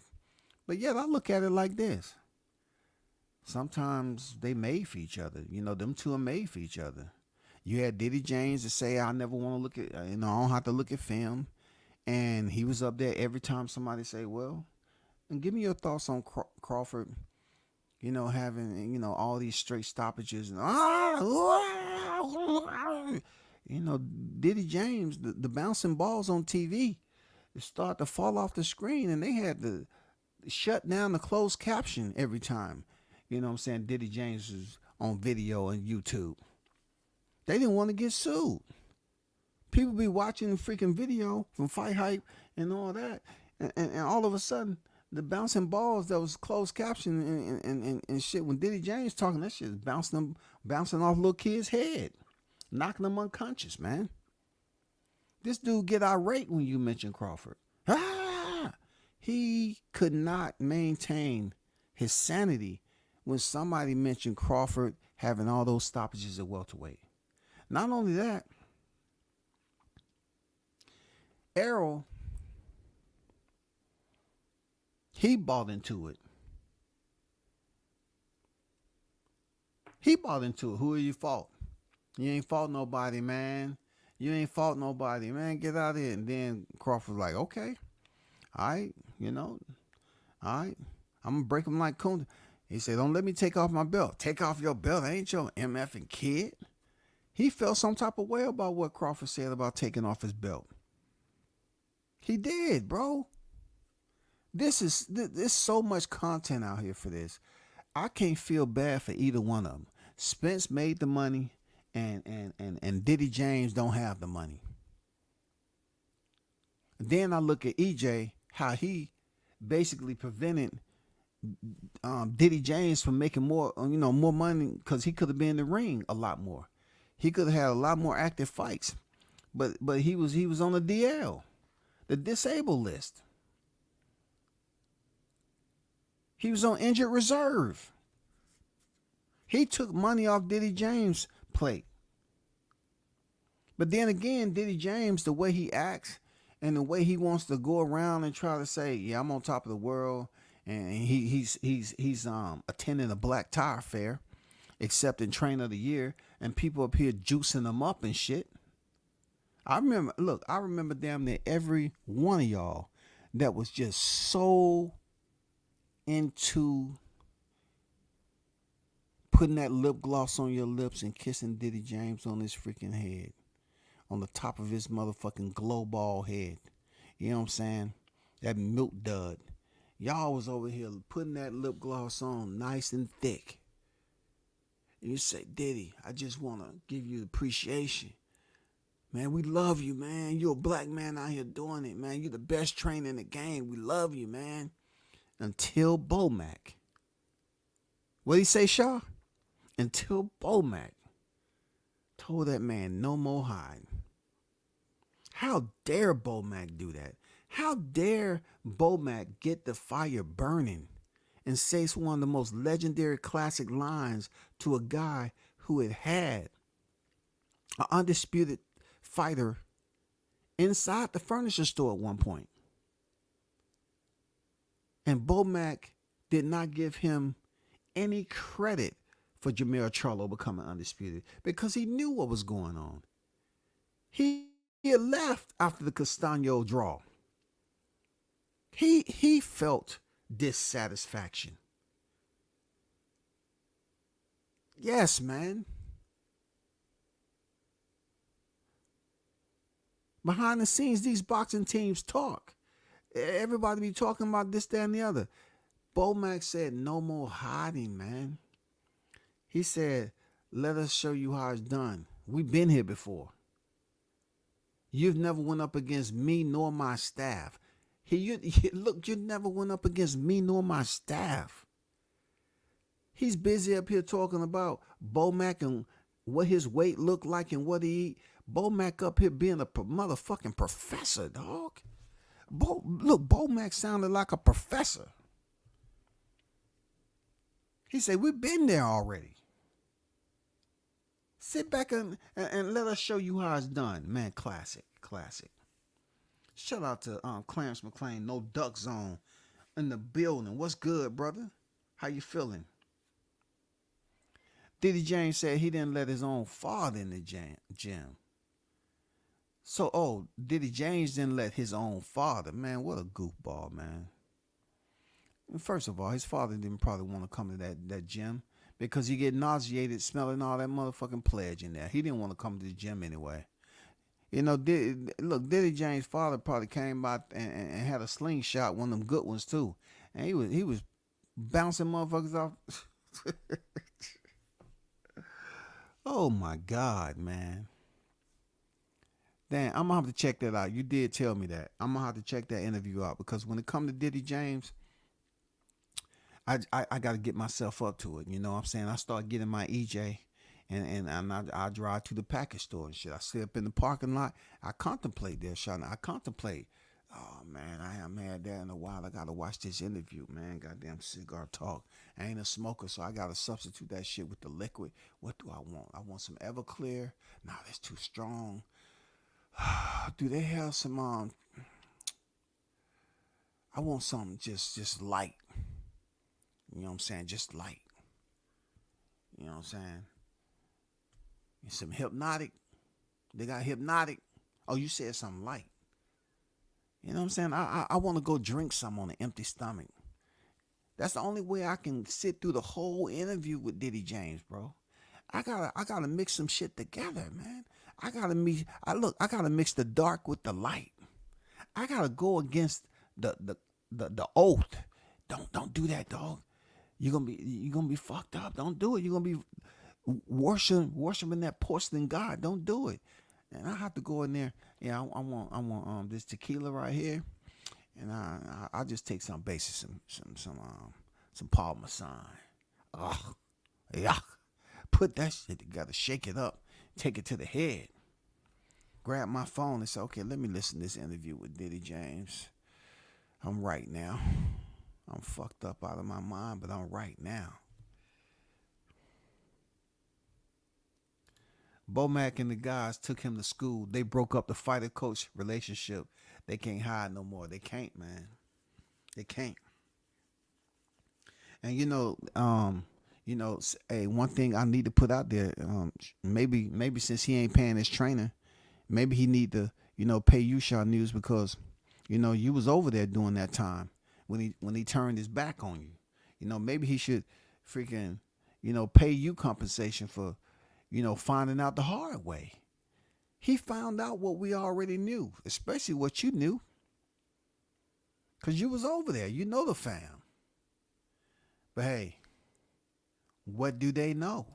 But yet I look at it like this. Sometimes they made for each other. Them two are made for each other. You had Diddy James to say, I never want to look at, I don't have to look at film. And he was up there every time somebody say, well, and give me your thoughts on Crawford, having, all these straight stoppages and, Diddy James, the bouncing balls on TV start to fall off the screen, and they had to shut down the closed caption every time. You know what I'm saying? Diddy James was on video and YouTube. They didn't want to get sued. People be watching the freaking video from Fight Hype and all that, and all of a sudden, the bouncing balls that was closed caption and shit, when Diddy James talking, that shit is bouncing off little kids' head, knocking them unconscious, man. This dude get irate when you mention Crawford. He could not maintain his sanity when somebody mentioned Crawford having all those stoppages at welterweight. Not only that, Errol, he bought into it. Who are you fault? You ain't fault nobody, man. Get out of here. And then Crawford was like, okay, all right, all right. I'm going to break him like Kunta. He said, don't let me take off my belt. Take off your belt. I ain't your MFing kid. He felt some type of way about what Crawford said about taking off his belt. He did, bro. There's so much content out here for this. I can't feel bad for either one of them. Spence made the money, and Diddy James don't have the money. Then I look at EJ, how he basically prevented Diddy James from making more money, because he could have been in the ring a lot more. He could have had a lot more active fights, but he was on the DL, the disabled list. He was on injured reserve. He took money off Diddy James' plate. But then again, Diddy James, the way he acts and the way he wants to go around and try to say, yeah, I'm on top of the world, and he's attending a black tie fair, accepting trainer of the year, and people up here juicing him up and shit. I remember damn near every one of y'all that was just so into putting that lip gloss on your lips and kissing Diddy James on his freaking head, on the top of his motherfucking glow ball head. You know what I'm saying? That milk dud. Y'all was over here putting that lip gloss on nice and thick. And you say, Diddy, I just want to give you appreciation. Man, we love you, man. You're a black man out here doing it, man. You're the best trainer in the game. We love you, man. Until Bomac. What'd he say, Shaw? Until Bomac told that man no more hiding. How dare Bomac do that? How dare Bomac get the fire burning and say it's one of the most legendary classic lines to a guy who had an undisputed fighter inside the furniture store at one point. And Bomac did not give him any credit for Jermell Charlo becoming undisputed because he knew what was going on. He had left after the Castano draw. He felt dissatisfaction. Yes, man. Behind the scenes, these boxing teams talk. Everybody be talking about this, that, and the other. Bomac said, no more hiding, man. He said, let us show you how it's done. We've been here before. You've never went up against me nor my staff. Look, you never went up against me nor my staff. He's busy up here talking about Bomac and what his weight looked like and what he eat. Bomac up here being a motherfucking professor, dog. Bomac sounded like a professor. He said, we've been there already. Sit back and let us show you how it's done. Man, classic. Shout out to Clarence McClain, No Duck Zone in the building. What's good, brother? How you feeling? Diddy James said he didn't let his own father in the gym. So, Diddy James didn't let his own father. Man, what a goofball, man. First of all, his father didn't probably want to come to that gym because he get nauseated smelling all that motherfucking pledge in there. He didn't want to come to the gym anyway. You know, Diddy James' father probably came by and had a slingshot, one of them good ones too. And he was bouncing motherfuckers off. Oh my God, man. Damn, I'm gonna have to check that out. You did tell me that. I'm gonna have to check that interview out because when it comes to Diddy James, I got to get myself up to it. You know what I'm saying? I start getting my EJ and I drive to the package store and shit. I sit up in the parking lot. I contemplate there, Sean. I contemplate. Oh, man, I haven't had that in a while. I got to watch this interview, man. Goddamn cigar talk. I ain't a smoker, so I got to substitute that shit with the liquid. What do I want? I want some Everclear. Nah, that's too strong. Do they have some, I want something just light. You know what I'm saying? Just light. You know what I'm saying? And some Hypnotic. They got Hypnotic. Oh, you said something light. You know what I'm saying? I want to go drink some on an empty stomach. That's the only way I can sit through the whole interview with Diddy James, bro. I gotta mix some shit together, man. I gotta mix the dark with the light. I gotta go against the oath. Don't do that, dog. You're gonna be fucked up. Don't do it. You're gonna be worshiping that porcelain god. Don't do it. And I have to go in there. Yeah, I want this tequila right here, and I'll just take some basis, some Parmesan. Oh, yeah. Put that shit together, shake it up, take it to the head. Grab my phone and say, okay, let me listen to this interview with Diddy James. I'm right now. I'm fucked up out of my mind, but I'm right now. Bomac and the guys took him to school. They broke up the fighter coach relationship. They can't hide no more. They can't, man. They can't. And hey, one thing I need to put out there, maybe since he ain't paying his trainer, maybe he need to, pay you, Shaw News, because, you was over there during that time when he turned his back on you. Maybe he should freaking, pay you compensation for, finding out the hard way. He found out what we already knew, especially what you knew. Because you was over there. You know the fam. But hey, what do they know?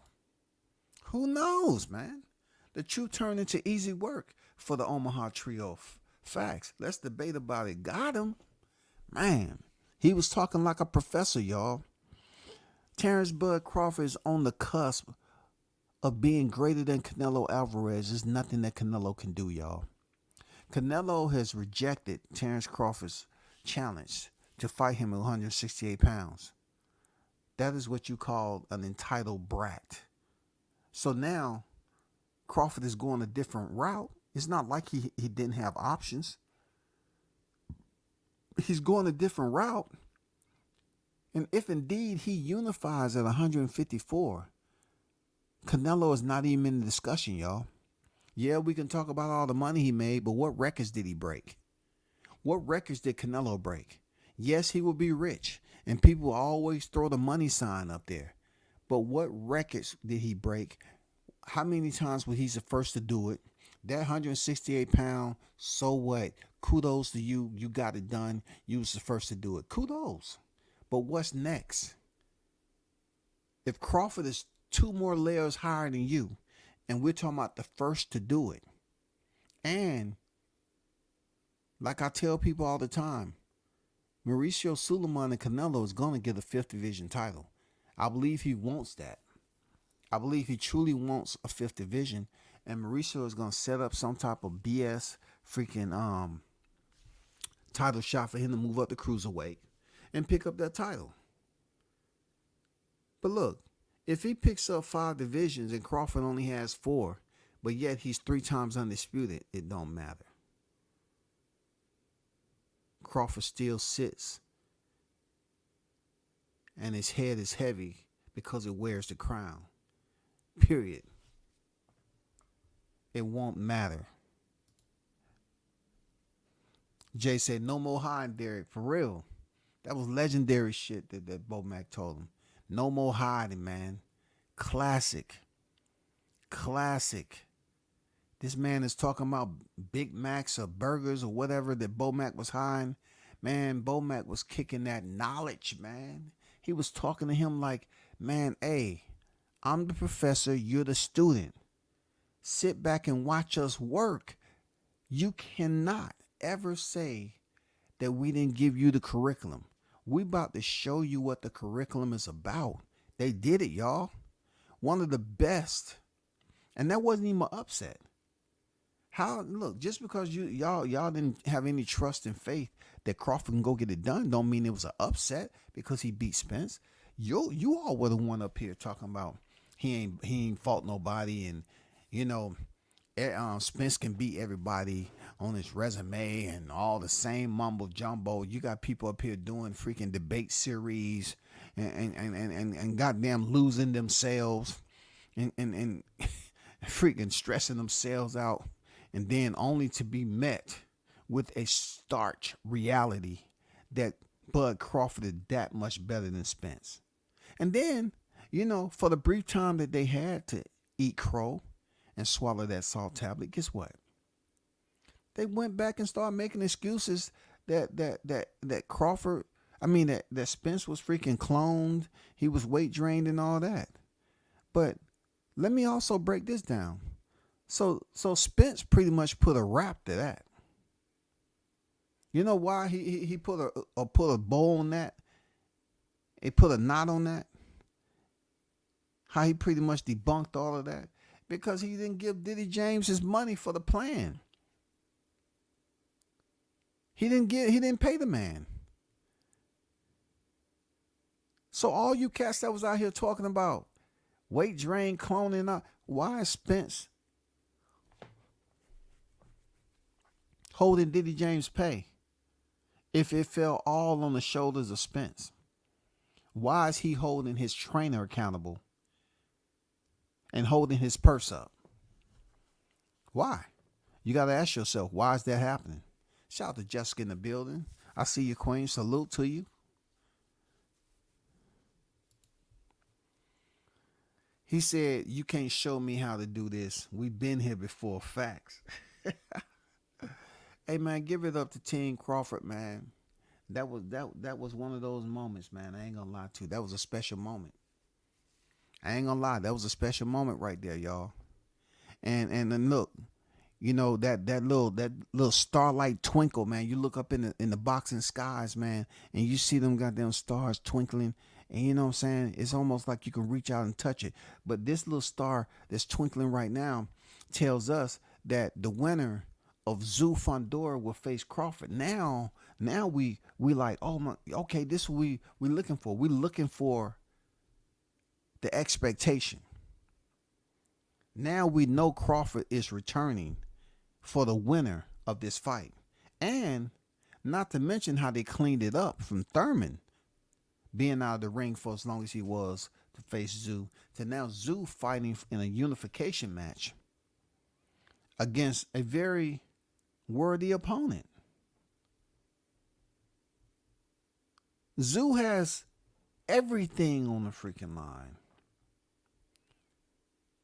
Who knows, man? The truth turned into easy work for the Omaha Trio. Facts. Let's debate about it. Got him. Man, he was talking like a professor, y'all. Terrence Bud Crawford is on the cusp of being greater than Canelo Alvarez. There's nothing that Canelo can do, y'all. Canelo has rejected Terrence Crawford's challenge to fight him at 168 pounds. That is what you call an entitled brat. So now Crawford is going a different route. It's not like he didn't have options. He's going a different route. And if indeed he unifies at 154, Canelo is not even in the discussion, y'all. Yeah, we can talk about all the money he made, but what records did he break? What records did Canelo break? Yes, he will be rich, and people always throw the money sign up there. But what records did he break? How many times was he the first to do it? That 168 pound, so what? Kudos to you. You got it done. You was the first to do it. Kudos. But what's next? If Crawford is 2 more layers higher than you, and we're talking about the first to do it, and like I tell people all the time, Mauricio Suleiman and Canelo is going to get a 5th division title. I believe he wants that. I believe he truly wants a 5th division, and Mauricio is going to set up some type of BS freaking title shot for him to move up the cruiserweight and pick up that title. But look, if he picks up 5 divisions and Crawford only has 4, but yet he's 3 times undisputed, it don't matter. Crawford still sits, and his head is heavy because it wears the crown. Period. It won't matter. Jay said, no more hiding, Derek. For real. That was legendary shit that Bomac told him. No more hiding, man. Classic. Classic. This man is talking about Big Macs or burgers or whatever that Bomac was hiding. Man, Bomac was kicking that knowledge, man. He was talking to him like, man, hey, I'm the professor, you're the student. Sit back and watch us work. You cannot ever say that we didn't give you the curriculum. We about to show you what the curriculum is about. They did it, y'all. One of the best. And that wasn't even an upset. Look, just because y'all didn't have any trust and faith that Crawford can go get it done, don't mean it was an upset because he beat Spence. You all were the one up here talking about he ain't fought nobody, and Spence can beat everybody on his resume and all the same mumbo jumbo. You got people up here doing freaking debate series and goddamn losing themselves and freaking stressing themselves out, and then only to be met with a starch reality that Bud Crawford is that much better than Spence. And then, for the brief time that they had to eat crow and swallow that salt tablet, guess what? They went back and started making excuses that Crawford, that Spence was freaking cloned, he was weight drained and all that. But let me also break this down. So Spence pretty much put a wrap to that. You know why he put a bow on that? He put a knot on that. How he pretty much debunked all of that? Because he didn't give Diddy James his money for the plan. He didn't pay the man. So all you cats that was out here talking about weight drain, cloning up, why is Spence holding Diddy James' pay if it fell all on the shoulders of Spence? Why is he holding his trainer accountable and holding his purse up? Why? You got to ask yourself, why is that happening? Shout out to Jessica in the building. I see you, Queen. Salute to you. He said, you can't show me how to do this. We've been here before. Facts. Hey, man, give it up to Team Crawford, man. That was one of those moments, man. I ain't going to lie to you. That was a special moment. I ain't going to lie. That was a special moment right there, y'all. And then look, you know, that little starlight twinkle, man. You look up in the boxing skies, man, and you see them goddamn stars twinkling. And you know what I'm saying? It's almost like you can reach out and touch it. But this little star that's twinkling right now tells us that the winner of Zoo Fondora will face Crawford. Now we like, oh my, okay, this we looking for. We're looking for the expectation. Now we know Crawford is returning for the winner of this fight. And not to mention how they cleaned it up from Thurman being out of the ring for as long as he was to face Zoo, to now Zoo fighting in a unification match against a very worthy opponent. Zoo has everything on the freaking line.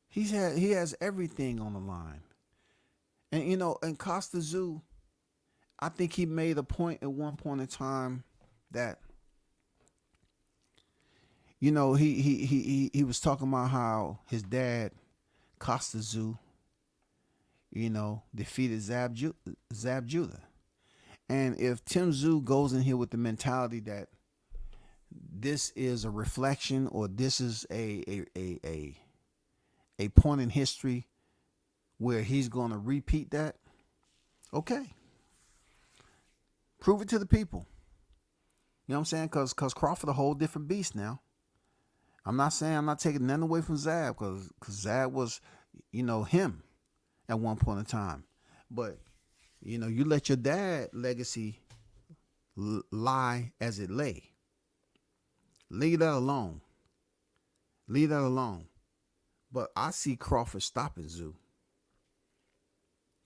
He has everything on the line. And you know, and Costa Zoo, I think he made a point at one point in time that, you know, he was talking about how his dad, Costa Zoo, you know, defeated Zab Judah. And if Tim Zoo goes in here with the mentality that this is a reflection or this is a point in history where he's going to repeat that, okay. Prove it to the people. You know what I'm saying? Because Crawford a whole different beast now. I'm not saying I'm not taking nothing away from Zab because Zab was, you know, him at one point in time. But, you know, you let your dad legacy lie as it lay. Leave that alone. Leave that alone. But I see Crawford stopping Zoo.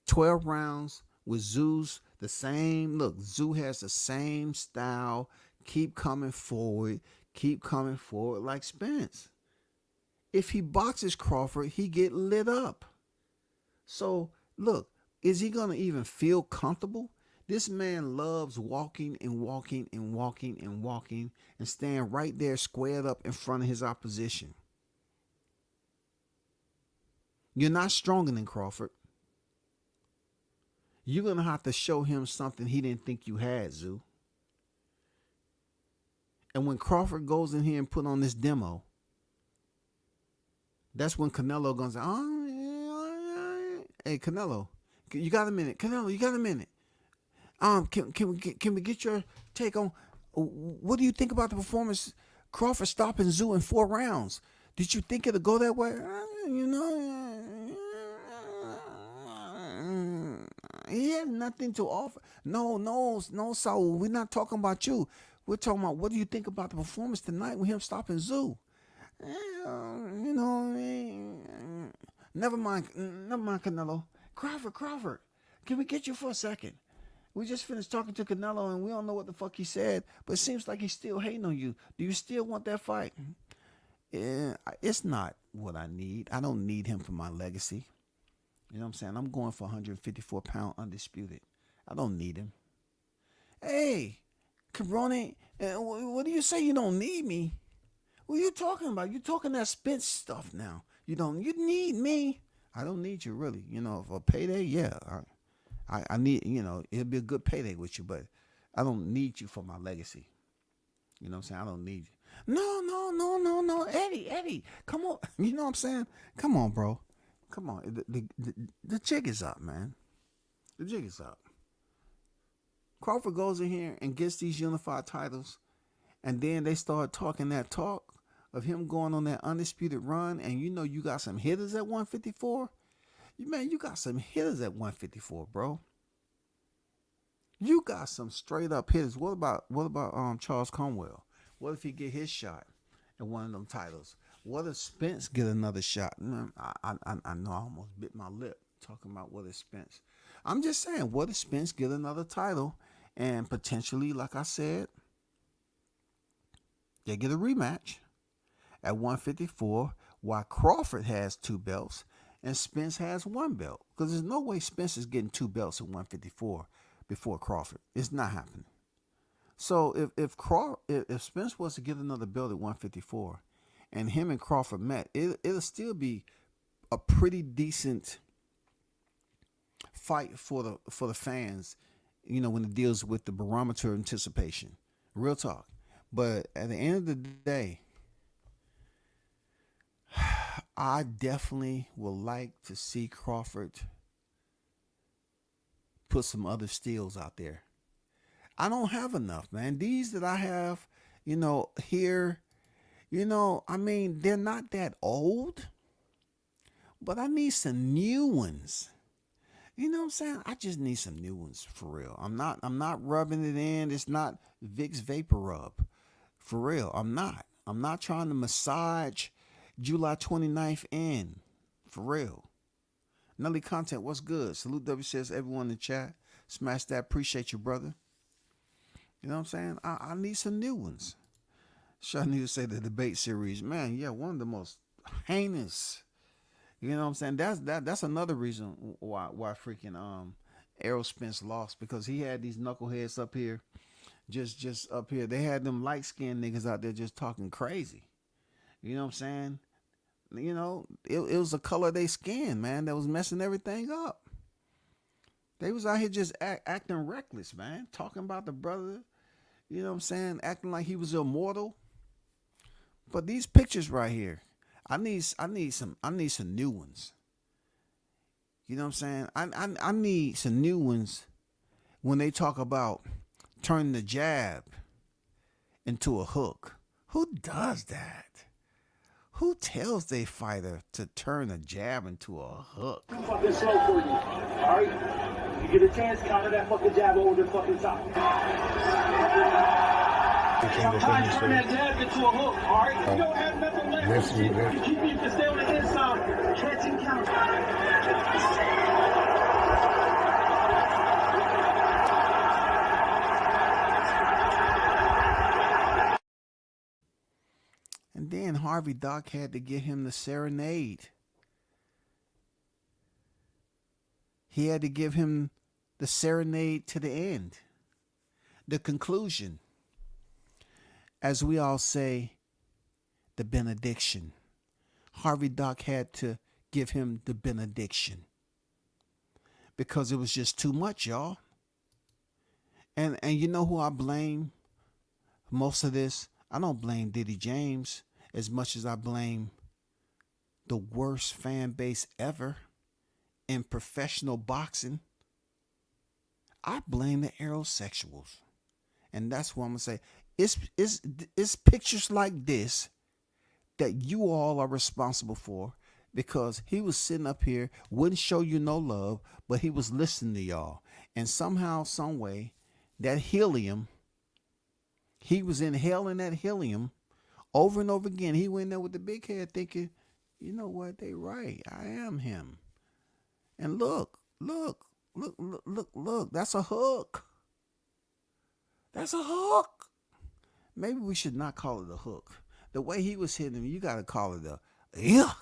12 rounds with Zoo's the same. Look, Zoo has the same style. Keep coming forward like Spence. If he boxes Crawford, he get lit up. So, look, is he going to even feel comfortable? This man loves walking and walking and walking and walking and staying right there squared up in front of his opposition. You're not stronger than Crawford. You're going to have to show him something he didn't think you had, Zoo. And when Crawford goes in here and put on this demo, that's when Canelo goes, oh, yeah. Hey, Canelo, you got a minute? Canelo, you got a minute? Can we get your take on what do you think about the performance? Crawford stopping Zoo in 4 rounds. Did you think it'll go that way? You know, he had nothing to offer. No, Saul. We're not talking about you. We're talking about what do you think about the performance tonight with him stopping Zoo? You know, never mind, Canelo. Crawford, can we get you for a second? We just finished talking to Canelo and we don't know what the fuck he said, but it seems like he's still hating on you. Do you still want that fight? Yeah, it's not what I need. I don't need him for my legacy. You know what I'm saying? I'm going for 154-pound undisputed. I don't need him. Hey, Corona, what do you say you don't need me? What are you talking about? You talking that Spence stuff now. You need me. I don't need you really. You know, for a payday, yeah. I need, you know, it'll be a good payday with you, but I don't need you for my legacy. You know what I'm saying? I don't need you. No. Eddie, come on. You know what I'm saying? Come on, bro. Come on. The jig is up, man. The jig is up. Crawford goes in here and gets these unified titles, And then they started talking that talk of him going on that undisputed run. And you know you got some hitters at 154. Man, you got some hitters at 154, bro. You got some straight up hitters. What about Charles Conwell? What if he get his shot at one of them titles? What if Spence get another shot? I know I almost bit my lip talking about what if Spence. I'm just saying, what if Spence get another title and potentially, like I said, they get a rematch at 154 while Crawford has 2 belts and Spence has 1 belt? Because there's no way Spence is getting 2 belts at 154 before Crawford. It's not happening. So if Spence was to get another belt at 154 and him and Crawford met, it'll still be a pretty decent fight for the fans, you know, when it deals with the barometer of anticipation. Real talk. But at the end of the day, I definitely would like to see Crawford put some other steals out there. I don't have enough, man. These that I have, you know, here, you know, I mean, they're not that old, but I need some new ones. You know what I'm saying? I just need some new ones for real. I'm not rubbing it in. It's not Vicks Vapor Rub. For real, I'm not. I'm not trying to massage July 29th in. For real. Nelly Content, what's good? Salute WCS, everyone in the chat. Smash that. Appreciate you, brother. You know what I'm saying? I need some new ones. Sure, I need to say the debate series. Man, yeah, one of the most heinous. You know what I'm saying? That's another reason why freaking Errol Spence lost, because he had these knuckleheads up here. Just up here. They had them light-skinned niggas out there just talking crazy. You know what I'm saying? You know, it was the color of their skin, man, that was messing everything up. They was out here just acting reckless, man. Talking about the brother, you know what I'm saying? Acting like he was immortal. But these pictures right here, I need some new ones. You know what I'm saying? I need some new ones when they talk about turning the jab into a hook. Who does that? Who tells their fighter to turn a jab into a hook? Too fucking slow for you. Alright? You get a chance, counter that fucking jab over the fucking top. Sometimes turn that jab into a hook, alright? You don't have nothing left. You keep me to stay on the inside. Catch and counter. And then Harvey Doc had to give him the serenade. He had to give him the serenade to the end. The conclusion. As we all say, the benediction. Harvey Doc had to give him the benediction. Because it was just too much, y'all. And you know who I blame most of this? I don't blame Diddy James as much as I blame the worst fan base ever in professional boxing. I blame the aerosexuals. And that's what I'm going to say. It's pictures like this that you all are responsible for, because he was sitting up here, wouldn't show you no love, but he was listening to y'all. And somehow, some way, that helium, he was inhaling that helium over and over again. He went there with the big head thinking, you know what, they right. I am him. And look, that's a hook. That's a hook. Maybe we should not call it a hook. The way he was hitting him, you got to call it a yuck.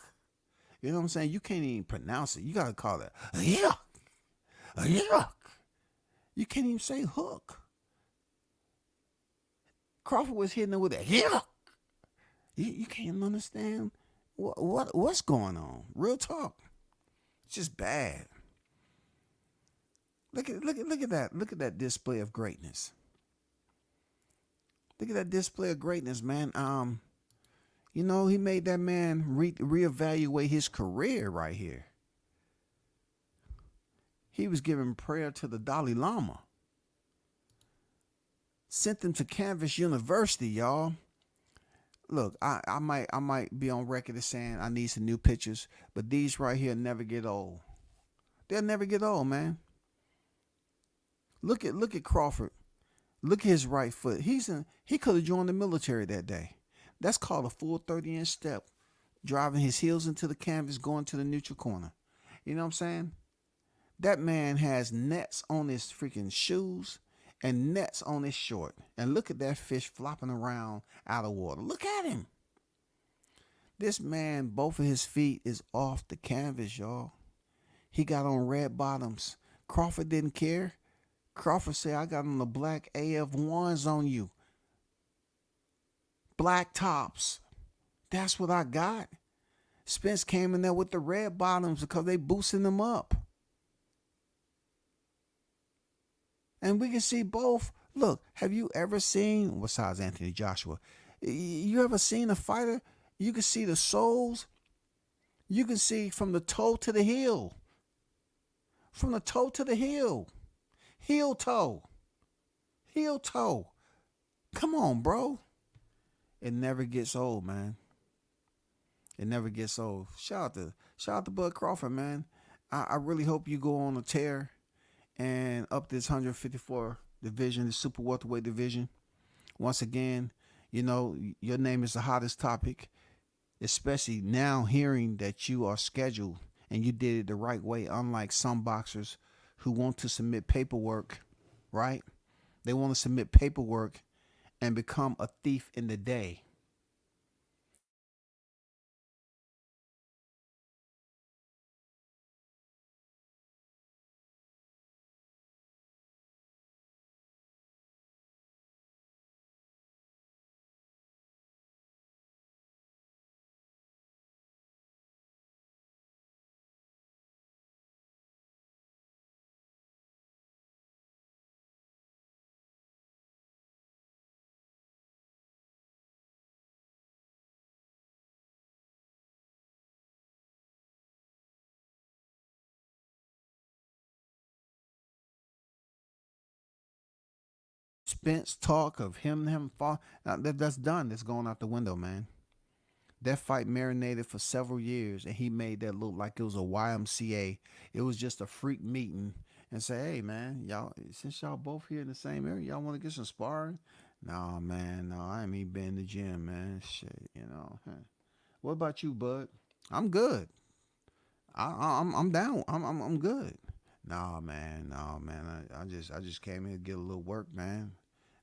You know what I'm saying? You can't even pronounce it. You got to call it a yuck. A yuck. You can't even say hook. Crawford was hitting him with a yuck. You can't understand what's going on. Real talk. It's just bad. Look at that. Look at that display of greatness. Look at that display of greatness, man. You know, he made that man reevaluate his career right here. He was giving prayer to the Dalai Lama. Sent them to Canvas University, y'all. Look, I might be on record as saying I need some new pictures, but these right here never get old. They'll never get old, man. Look at Crawford. Look at his right foot. He could have joined the military that day. That's called a full 30-inch step. Driving his heels into the canvas, going to the neutral corner. You know what I'm saying? That man has nets on his freaking shoes and nets on his short. And look at that fish flopping around out of water. Look at him. This man, both of his feet is off the canvas, y'all. He got on red bottoms. Crawford didn't care. Crawford said, I got on the black AF1s on you. Black tops. That's what I got. Spence came in there with the red bottoms because they boosting them up. And we can see both. Look, have you ever seen, besides Anthony Joshua, you ever seen a fighter? You can see the soles. You can see from the toe to the heel. From the toe to the heel. Heel toe. Heel toe. Come on, bro. It never gets old, man. It never gets old. Shout out to Bud Crawford, man. I really hope you go on a tear and up this 154 division, the super welterweight division. Once again, you know, your name is the hottest topic, especially now hearing that you are scheduled and you did it the right way, unlike some boxers who want to submit paperwork, right? They want to submit paperwork and become a thief in the day. Spence talk of him fall. Now, that's done. That's going out the window, man. That fight marinated for several years, and he made that look like it was a YMCA. It was just a freak meeting, and say, hey, man, y'all, since y'all both here in the same area, y'all want to get some sparring? No, man, no, I ain't even been in the gym, man. Shit, you know. What about you, bud? I'm good. I'm down. I'm good. No, man, no, man. I just came here to get a little work, man.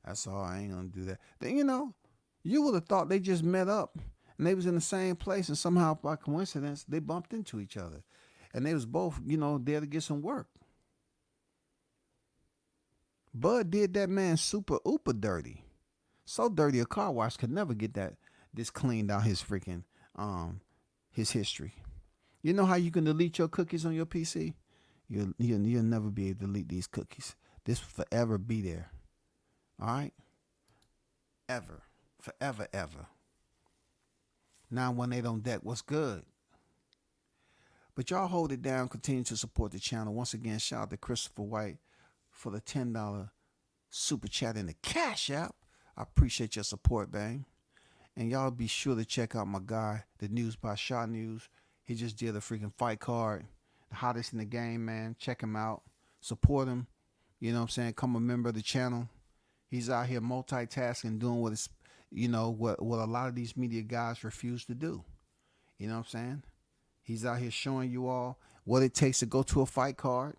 That's all. I ain't gonna do that. Then, you know, you would have thought they just met up and they was in the same place, and somehow by coincidence they bumped into each other, and they was both, you know, there to get some work. Bud did that man super ooper dirty, so dirty a car wash could never get this cleaned out his freaking his history. You know how you can delete your cookies on your PC? You'll never be able to delete these cookies. This will forever be there. All right? Ever. Forever, ever. 918 on deck. What's good? But y'all hold it down. Continue to support the channel. Once again, shout out to Christopher White for the $10 super chat in the Cash App. I appreciate your support, bang. And y'all be sure to check out my guy, The News by Shaw News. He just did a freaking fight card. The hottest in the game, man. Check him out. Support him. You know what I'm saying? Come a member of the channel. He's out here multitasking, doing what it's, you know, what a lot of these media guys refuse to do. You know what I'm saying? He's out here showing you all what it takes to go to a fight card,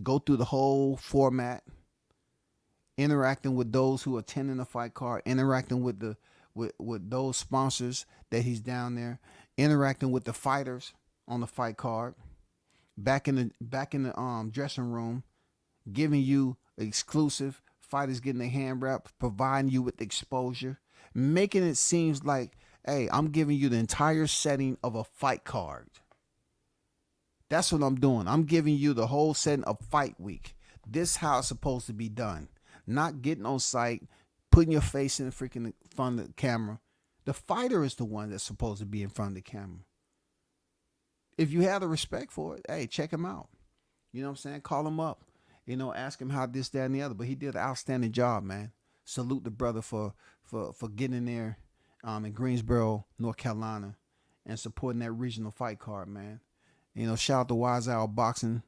go through the whole format, interacting with those who are attending the fight card, interacting with with those sponsors that he's down there, interacting with the fighters on the fight card, back in the dressing room, giving you exclusive fighters, getting their hand wrapped, providing you with exposure, making it seem like, hey, I'm giving you the entire setting of a fight card. That's what I'm doing. I'm giving you the whole setting of fight week. This is how it's supposed to be done. Not getting on site, putting your face in the freaking front of the camera. The fighter is the one that's supposed to be in front of the camera. If you have the respect for it, hey, check him out. You know what I'm saying? Call him up. You know, ask him how this, that, and the other. But he did an outstanding job, man. Salute the brother for getting in there in Greensboro, North Carolina, and supporting that regional fight card, man. You know, shout out to Wise Owl Boxing,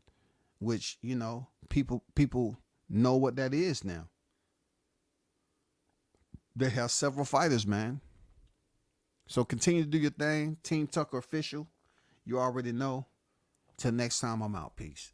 which, you know, people know what that is now. They have several fighters, man. So continue to do your thing. Team Tucker official. You already know. Till next time, I'm out. Peace.